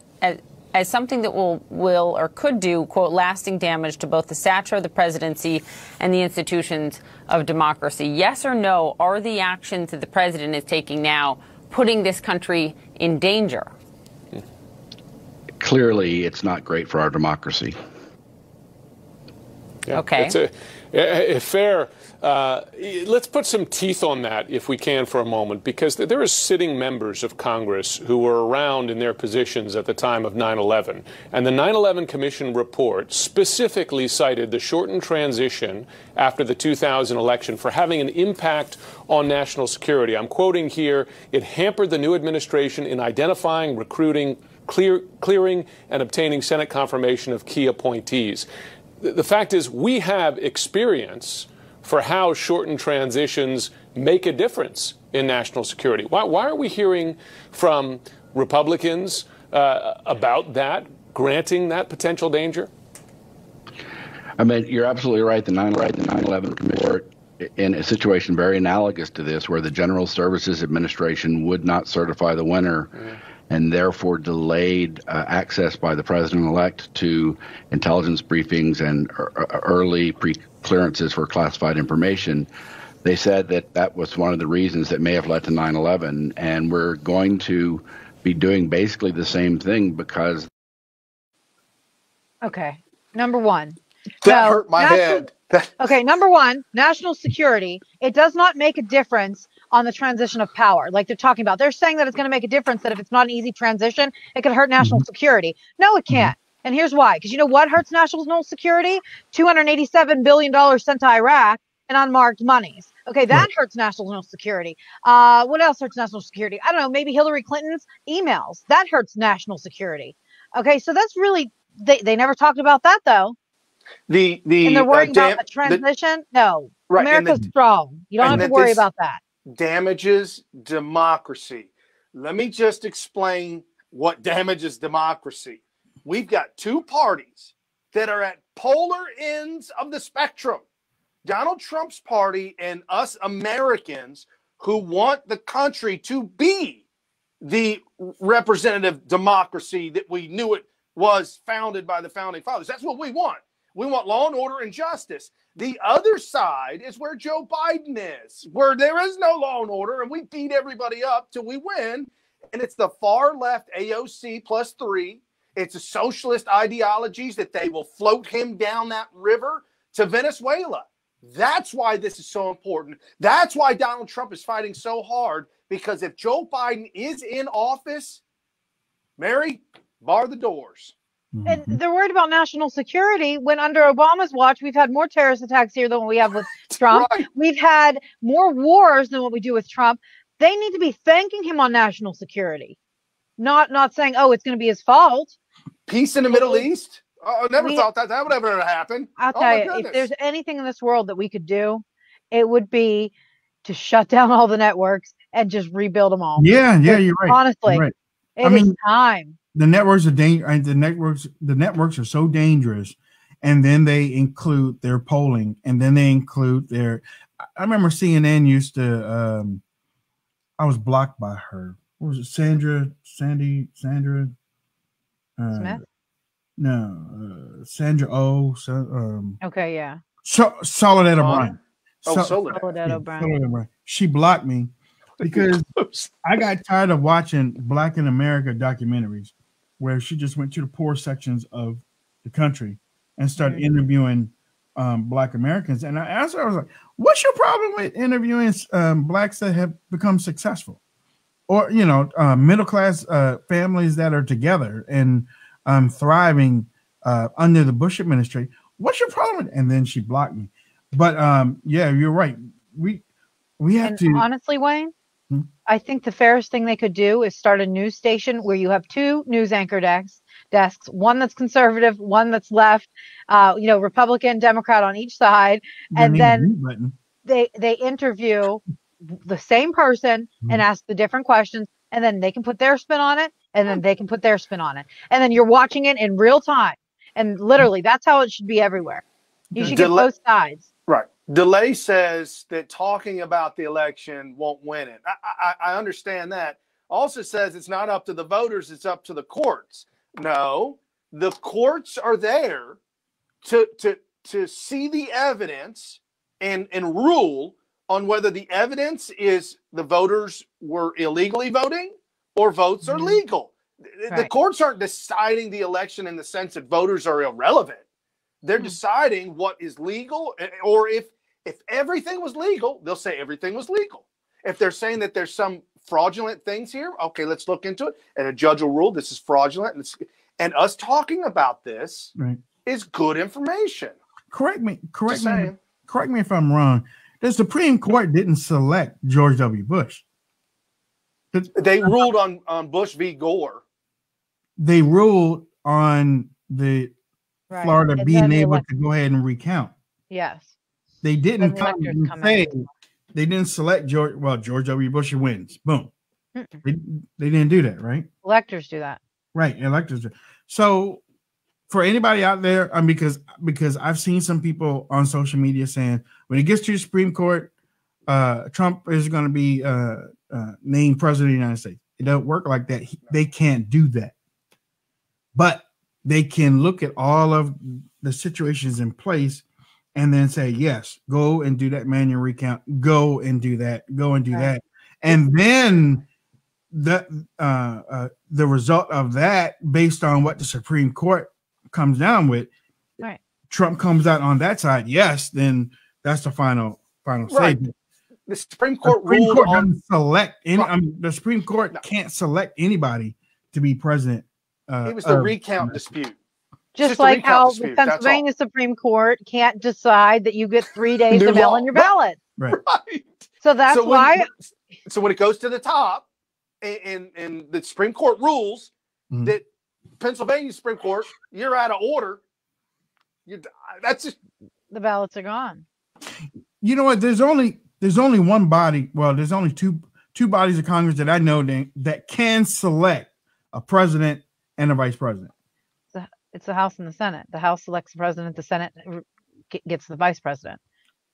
as something that will or could do, quote, lasting damage to both the stature of the presidency and the institutions of democracy. Yes or no, are the actions that the president is taking now putting this country in danger? Clearly, it's not great for our democracy. Yeah, okay. It's a fair. Let's put some teeth on that, if we can, for a moment, because there are sitting members of Congress who were around in their positions at the time of 9/11. And the 9/11 Commission report specifically cited the shortened transition after the 2000 election for having an impact on national security. I'm quoting here, it hampered the new administration in identifying, recruiting, clearing, and obtaining Senate confirmation of key appointees. The fact is, we have experience for how shortened transitions make a difference in national security. Why are we hearing from Republicans about that, granting that potential danger? I mean, you're absolutely right. The 9/11 report, in a situation very analogous to this, where the General Services Administration would not certify the winner, and therefore delayed access by the president-elect to intelligence briefings and early pre-clearances for classified information. They said that was one of the reasons that may have led to 9/11, and we're going to be doing basically the same thing because... Okay, number one. That hurt my head. Okay, number one, national security. It does not make a difference on the transition of power, like they're talking about. They're saying that it's going to make a difference, that if it's not an easy transition, it could hurt national security. No, it can't. And here's why. Because you know what hurts national security? $287 billion sent to Iraq in unmarked monies. Okay, that hurts national security. What else hurts national security? I don't know, maybe Hillary Clinton's emails. That hurts national security. Okay, so that's really, they never talked about that, though. And they're worried about the transition? No. Right, America's strong. You don't have to worry about that. Damages democracy. Let me just explain what damages democracy. We've got two parties that are at polar ends of the spectrum. Donald Trump's party and us Americans who want the country to be the representative democracy that we knew it was founded by the founding fathers. That's what we want. We want law and order and justice. The other side is where Joe Biden is, where there is no law and order, and we beat everybody up till we win. And it's the far left AOC +3. It's a socialist ideologies that they will float him down that river to Venezuela. That's why this is so important. That's why Donald Trump is fighting so hard, because if Joe Biden is in office, Mary, bar the doors. And they're worried about national security when under Obama's watch, we've had more terrorist attacks here than what we have with Trump. Right. We've had more wars than what we do with Trump. They need to be thanking him on national security, not saying, oh, it's going to be his fault. Peace in the Middle East? I never thought that would ever happen. I'll tell you, if there's anything in this world that we could do, it would be to shut down all the networks and just rebuild them all. Yeah, you're right. Honestly, you're right. It is time. The networks are dangerous. The networks are so dangerous, and then they include their polling, and then they include their. I remember CNN used to. I was blocked by her. What was it? Sandra Smith? No, Sandra Oh. Okay, yeah. Soledad O'Brien. Soledad O'Brien. She blocked me because I got tired of watching Black in America documentaries where she just went to the poor sections of the country and started interviewing Black Americans. And I asked her, I was like, what's your problem with interviewing Blacks that have become successful? Or, middle-class families that are together and thriving under the Bush administration. What's your problem? And then she blocked me. But yeah, you're right. We have to honestly, Wayne, I think the fairest thing they could do is start a news station where you have two news anchor desks, one that's conservative, one that's left, Republican, Democrat on each side, and then they interview the same person and ask the different questions, and then they can put their spin on it, and then they can put their spin on it, and then you're watching it in real time, and literally that's how it should be everywhere. You should get both sides. Right. DeLay says that talking about the election won't win it. I understand that. Also says it's not up to the voters, it's up to the courts. No, the courts are there to see the evidence and rule on whether the evidence is the voters were illegally voting or votes are legal. Right. The courts aren't deciding the election in the sense that voters are irrelevant. They're deciding what is legal, or if everything was legal, they'll say everything was legal. If they're saying that there's some fraudulent things here, okay, let's look into it. And a judge will rule this is fraudulent. And us talking about this is good information. Correct me if I'm wrong. The Supreme Court didn't select George W. Bush. They ruled on Bush v. Gore. They ruled on the Florida and being able to go ahead and recount. Yes. They didn't say they didn't select George. Well, George W. Bush wins. Boom. They didn't do that, right? Electors do that. Right. Electors do. So for anybody out there, because I've seen some people on social media saying when it gets to the Supreme Court, Trump is going to be named president of the United States. It doesn't work like that. They can't do that. But they can look at all of the situations in place and then say, yes, go and do that manual recount. Go and do that. Go and do that. And then the result of that, based on what the Supreme Court comes down with, Trump comes out on that side. Yes, then that's the final say. The Supreme Court ruled on select any. The Supreme Court can't select anybody to be president. It was the recount dispute. Just like how the Pennsylvania Supreme Court can't decide that you get 3 days to mail in your ballot. Right. So that's why. So when it goes to the top and the Supreme Court rules that Pennsylvania Supreme Court, you're out of order. That's just the ballots are gone. You know what? There's only one body. Well, there's only two bodies of Congress that I know that can select a president and a vice president. It's the House and the Senate. The House selects the president. The Senate gets the vice president.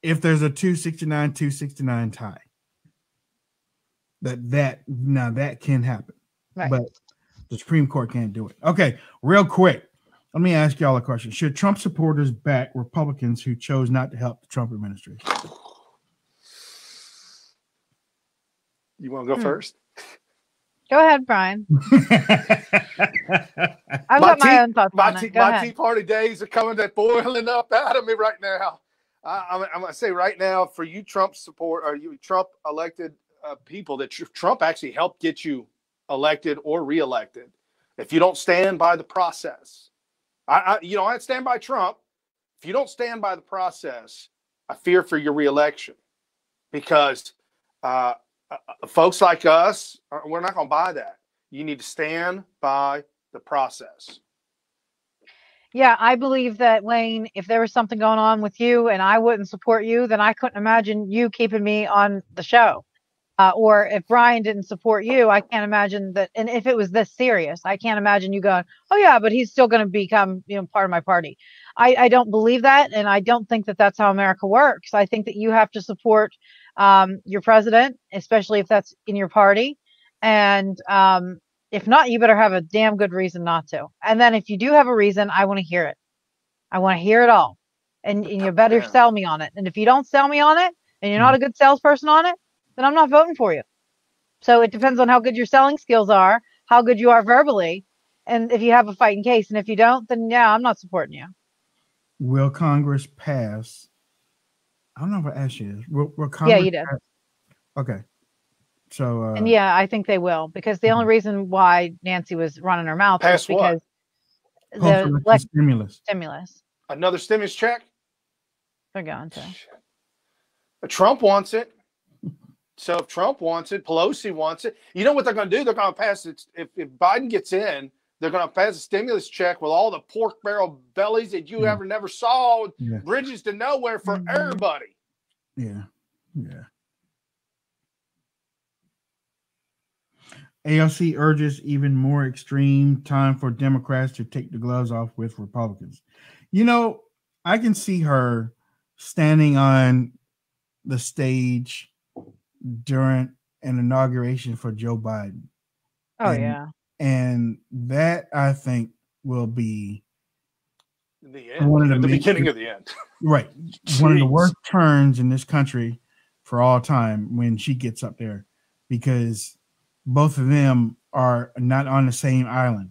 If there's a 269 tie, that can happen. Right. But the Supreme Court can't do it. Okay, real quick. Let me ask y'all a question. Should Trump supporters back Republicans who chose not to help the Trump administration? You want to go first? Go ahead, Brian. I've got my own thoughts on it. My Tea Party days are boiling up out of me right now. I'm going to say right now, for you Trump support or you Trump elected people, that Trump actually helped get you elected or reelected. If you don't stand by the process, I'd stand by Trump. If you don't stand by the process, I fear for your reelection, because folks like us, we're not going to buy that. You need to stand by the process. Yeah, I believe that, Wayne, if there was something going on with you and I wouldn't support you, then I couldn't imagine you keeping me on the show. Or if Brian didn't support you, I can't imagine that. And if it was this serious, I can't imagine you going, oh yeah, but he's still going to become, part of my party. I don't believe that. And I don't think that that's how America works. I think that you have to support your president, especially if that's in your party. And if not, you better have a damn good reason not to. And then if you do have a reason, I want to hear it. I want to hear it all. And you better sell me on it. And if you don't sell me on it and you're not a good salesperson on it, then I'm not voting for you. So it depends on how good your selling skills are, how good you are verbally, and if you have a fighting case. And if you don't, then yeah, I'm not supporting you. Will Congress pass? I don't know if I asked you this. Will Congress? Yeah, you did. Okay. So. And yeah, I think they will, because the only reason why Nancy was running her mouth was because the stimulus. Another stimulus check. They're going to. Trump wants it. So if Trump wants it, Pelosi wants it. You know what they're going to do? They're going to pass it. If Biden gets in, they're going to pass a stimulus check with all the pork barrel bellies that you ever never saw, bridges to nowhere for everybody. Yeah. Yeah. AOC urges even more extreme time for Democrats to take the gloves off with Republicans. You know, I can see her standing on the stage during an inauguration for Joe Biden. Oh, yeah. And that, I think, will be the end. The beginning of the end. Right. Jeez. One of the worst turns in this country for all time when she gets up there, because both of them are not on the same island.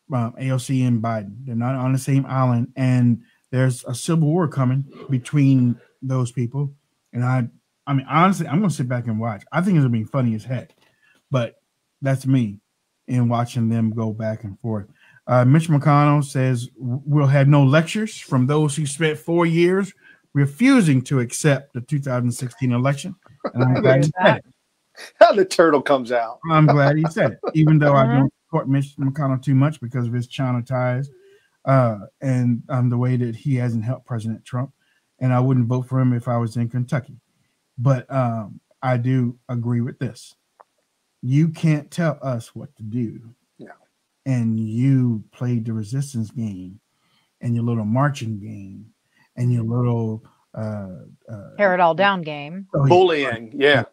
AOC and Biden, they're not on the same island, and there's a civil war coming between those people. And I mean, honestly, I'm going to sit back and watch. I think it's going to be funny as heck, but that's me in watching them go back and forth. Mitch McConnell says we'll have no lectures from those who spent 4 years refusing to accept the 2016 election. And I'm glad he said it. How the turtle comes out. I'm glad he said it, even though I don't support Mitch McConnell too much because of his China ties and the way that he hasn't helped President Trump. And I wouldn't vote for him if I was in Kentucky. But I do agree with this. You can't tell us what to do. Yeah. And you played the resistance game and your little marching game and your little tear it all down game. Bullying. Yeah.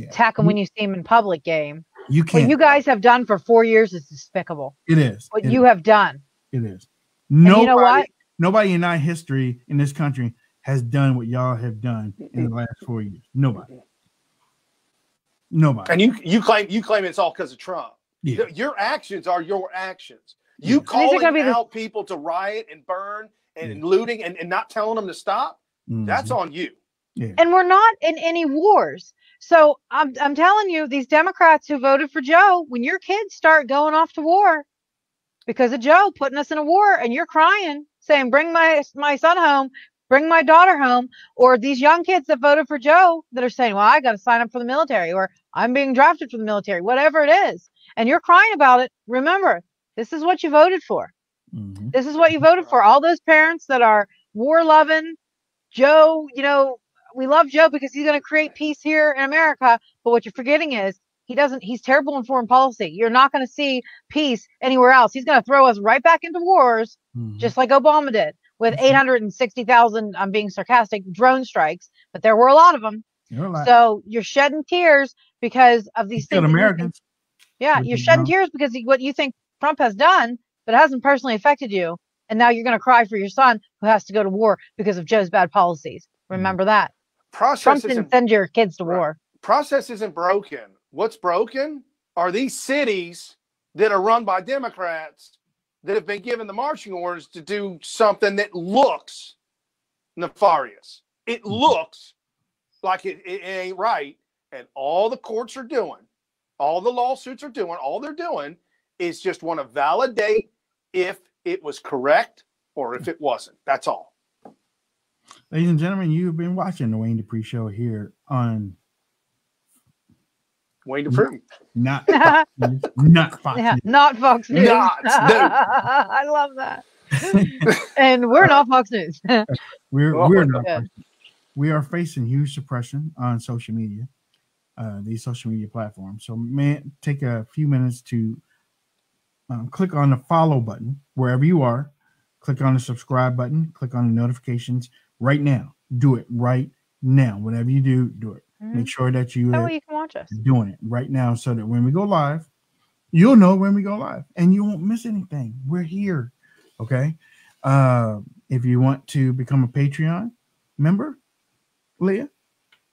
Attack them when you see them in public game. You can't. What you guys have done for 4 years is despicable. It is. What you have done. It is. Nobody, you know what? Nobody in our history in this country has done what y'all have done in the last 4 years. Nobody. And you claim it's all because of Trump. Yeah. Your actions are your actions. You calling out people to riot and burn and looting and not telling them to stop. That's on you. Yeah. And we're not in any wars. So I'm telling you, these Democrats who voted for Joe, when your kids start going off to war because of Joe putting us in a war and you're crying, saying, bring my son home, bring my daughter home, or these young kids that voted for Joe that are saying, well, I got to sign up for the military, or I'm being drafted for the military, whatever it is, and you're crying about it, remember, this is what you voted for. Mm-hmm. This is what you voted for. All those parents that are war-loving, Joe, we love Joe because he's going to create peace here in America. But what you're forgetting is he's terrible in foreign policy. You're not going to see peace anywhere else. He's going to throw us right back into wars, just like Obama did with 860,000, I'm being sarcastic, drone strikes. But there were a lot of them. So you're shedding tears because of these things. Americans. You're shedding tears because what you think Trump has done, but it hasn't personally affected you. And now you're going to cry for your son who has to go to war because of Joe's bad policies. Remember that. Trump didn't send your kids to war. Process isn't broken. What's broken are these cities that are run by Democrats that have been given the marching orders to do something that looks nefarious. It looks like it ain't right. And all the courts are doing, all the lawsuits are doing, all they're doing is just want to validate if it was correct or if it wasn't. That's all. Ladies and gentlemen, you've been watching the Wayne Dupree Show here on Wayne Dupree. Not Fox News. Not Fox News. Not Fox News. Not, no. I love that. And we're not Fox News. we're not. Fox News. We are facing huge suppression on social media, these social media platforms. So, take a few minutes to click on the follow button wherever you are. Click on the subscribe button. Click on the notifications right now. Do it right now. Whatever you do, do it. Make sure that you you can watch us doing it right now so that when we go live, you'll know when we go live and you won't miss anything. We're here. Okay. If you want to become a Patreon member, Leah.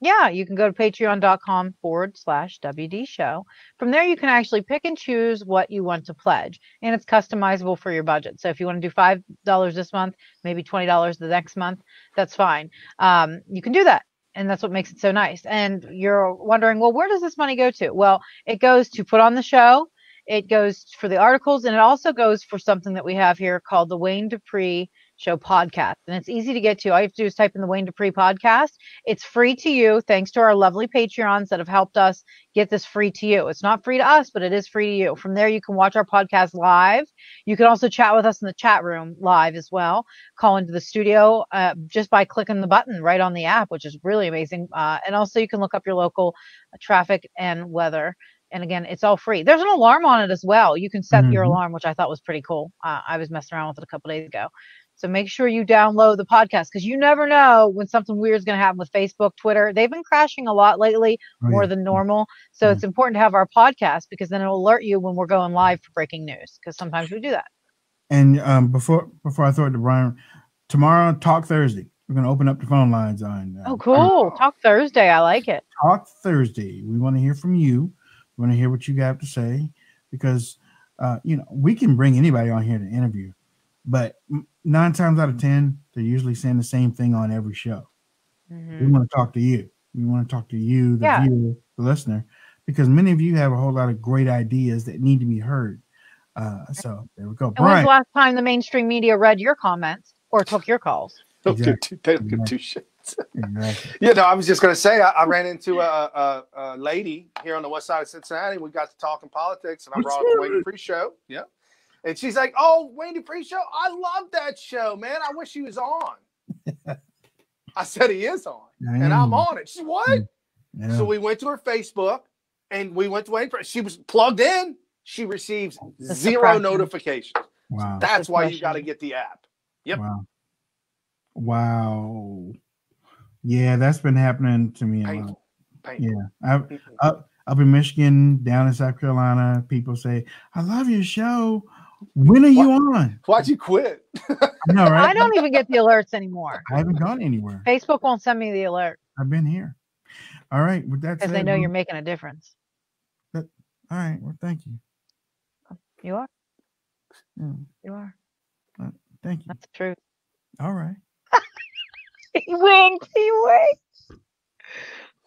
Yeah, you can go to patreon.com/WD show. From there, you can actually pick and choose what you want to pledge, and it's customizable for your budget. So if you want to do $5 this month, maybe $20 the next month, that's fine. You can do that. And that's what makes it so nice. And you're wondering, well, where does this money go to? Well, it goes to put on the show. It goes for the articles, and it also goes for something that we have here called the Wayne Dupree Show podcast. And it's easy to get to. All you have to do is type in the Wayne Dupree podcast. It's free to you, thanks to our lovely Patreons that have helped us get this free to you. It's not free to us, but it is free to you. From there, you can watch our podcast live. You can also chat with us in the chat room live as well. Call into the studio just by clicking the button right on the app, which is really amazing. And also, you can look up your local traffic and weather. And again, it's all free. There's an alarm on it as well. You can set your alarm, which I thought was pretty cool. I was messing around with it a couple days ago. So make sure you download the podcast, because you never know when something weird is going to happen with Facebook, Twitter. They've been crashing a lot lately, more than normal. So it's important to have our podcast, because then it'll alert you when we're going live for breaking news, because sometimes we do that. And before I throw it to Brian, tomorrow, Talk Thursday. We're going to open up the phone lines on. Oh, cool. Talk Thursday. I like it. Talk Thursday. We want to hear from you. We want to hear what you have to say, because, we can bring anybody on here to interview, but 9 times out of 10, they're usually saying the same thing on every show. We want to talk to you. We want to talk to you, the viewer, the listener, because many of you have a whole lot of great ideas that need to be heard. So there we go. And when's the last time the mainstream media read your comments or took your calls? Exactly. They don't give two shits. Exactly. I was just going to say, I ran into a lady here on the west side of Cincinnati. We got to talking politics, and I brought up the Wayne Dupree show. Yeah. And she's like, "Oh, Wayne Dupree show? I love that show, man. I wish he was on." I said, "He is on, and I'm on it." She said, "What?" Yeah. So we went to her Facebook, and we went to Wayne Dupree. She was plugged in. She receives zero notifications. Wow. So that's why you got to get the app. Yep. Wow. Yeah, that's been happening to me a lot. Yeah. Up in Michigan, down in South Carolina, people say, "I love your show. When are you on?" Why'd you quit? I know, right? I don't even get the alerts anymore. I haven't gone anywhere. Facebook won't send me the alert. I've been here. All right. With that said, because they know you're making a difference. All right. Well, thank you. You are. Yeah. You are. Thank you. That's the truth. All right. He winked. He winked.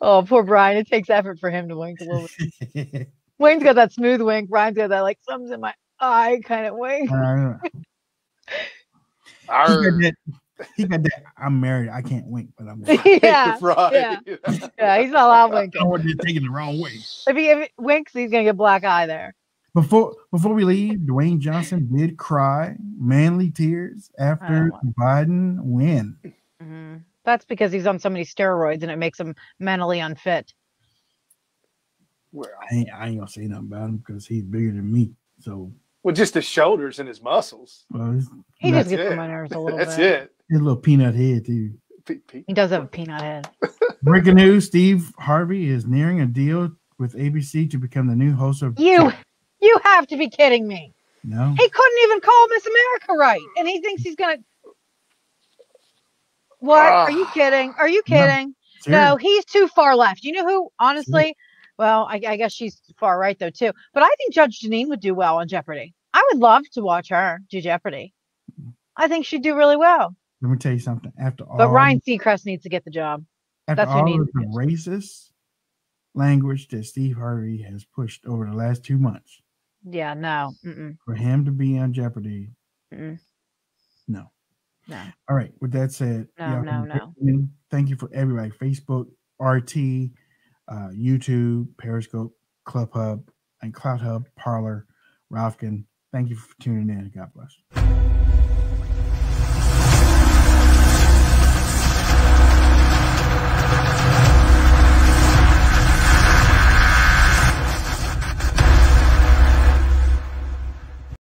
Oh, poor Brian. It takes effort for him to wink a little bit. Wayne's got that smooth wink. Brian's got that like something's in my eye kind of wink. He got that. I'm married. I can't wink, but I'm yeah, right. Yeah, he's not allowed winking. I want you taking the wrong way. If he winks, he's gonna get black eye there. Before we leave, Dwayne Johnson did cry manly tears after Biden win. Mm-hmm. That's because he's on so many steroids and it makes him mentally unfit. Well, I ain't gonna say nothing about him because he's bigger than me. So, well, just his shoulders and his muscles. Well, he just gets on my nerves a little bit. That's it. His little peanut head too. He does have a peanut head. Breaking news: Steve Harvey is nearing a deal with ABC to become the new host of. You have to be kidding me. No. He couldn't even call Miss America right. And he thinks he's going to. What? Are you kidding? Are you kidding? No, he's too far left. You know who? Honestly, well, I guess she's far right, though, too. But I think Judge Jeanine would do well on Jeopardy. I would love to watch her do Jeopardy. I think she'd do really well. Let me tell you something. But Ryan Seacrest needs to get the job. That's all of the racist language that Steve Harvey has pushed over the last 2 months. Yeah, no. For him to be on Jeopardy, no. All right. With that said, no. Thank you for everybody. Facebook, RT, YouTube, Periscope, Clubhub, and Cloud Hub, Parlor, Ralphkin. Thank you for tuning in. God bless.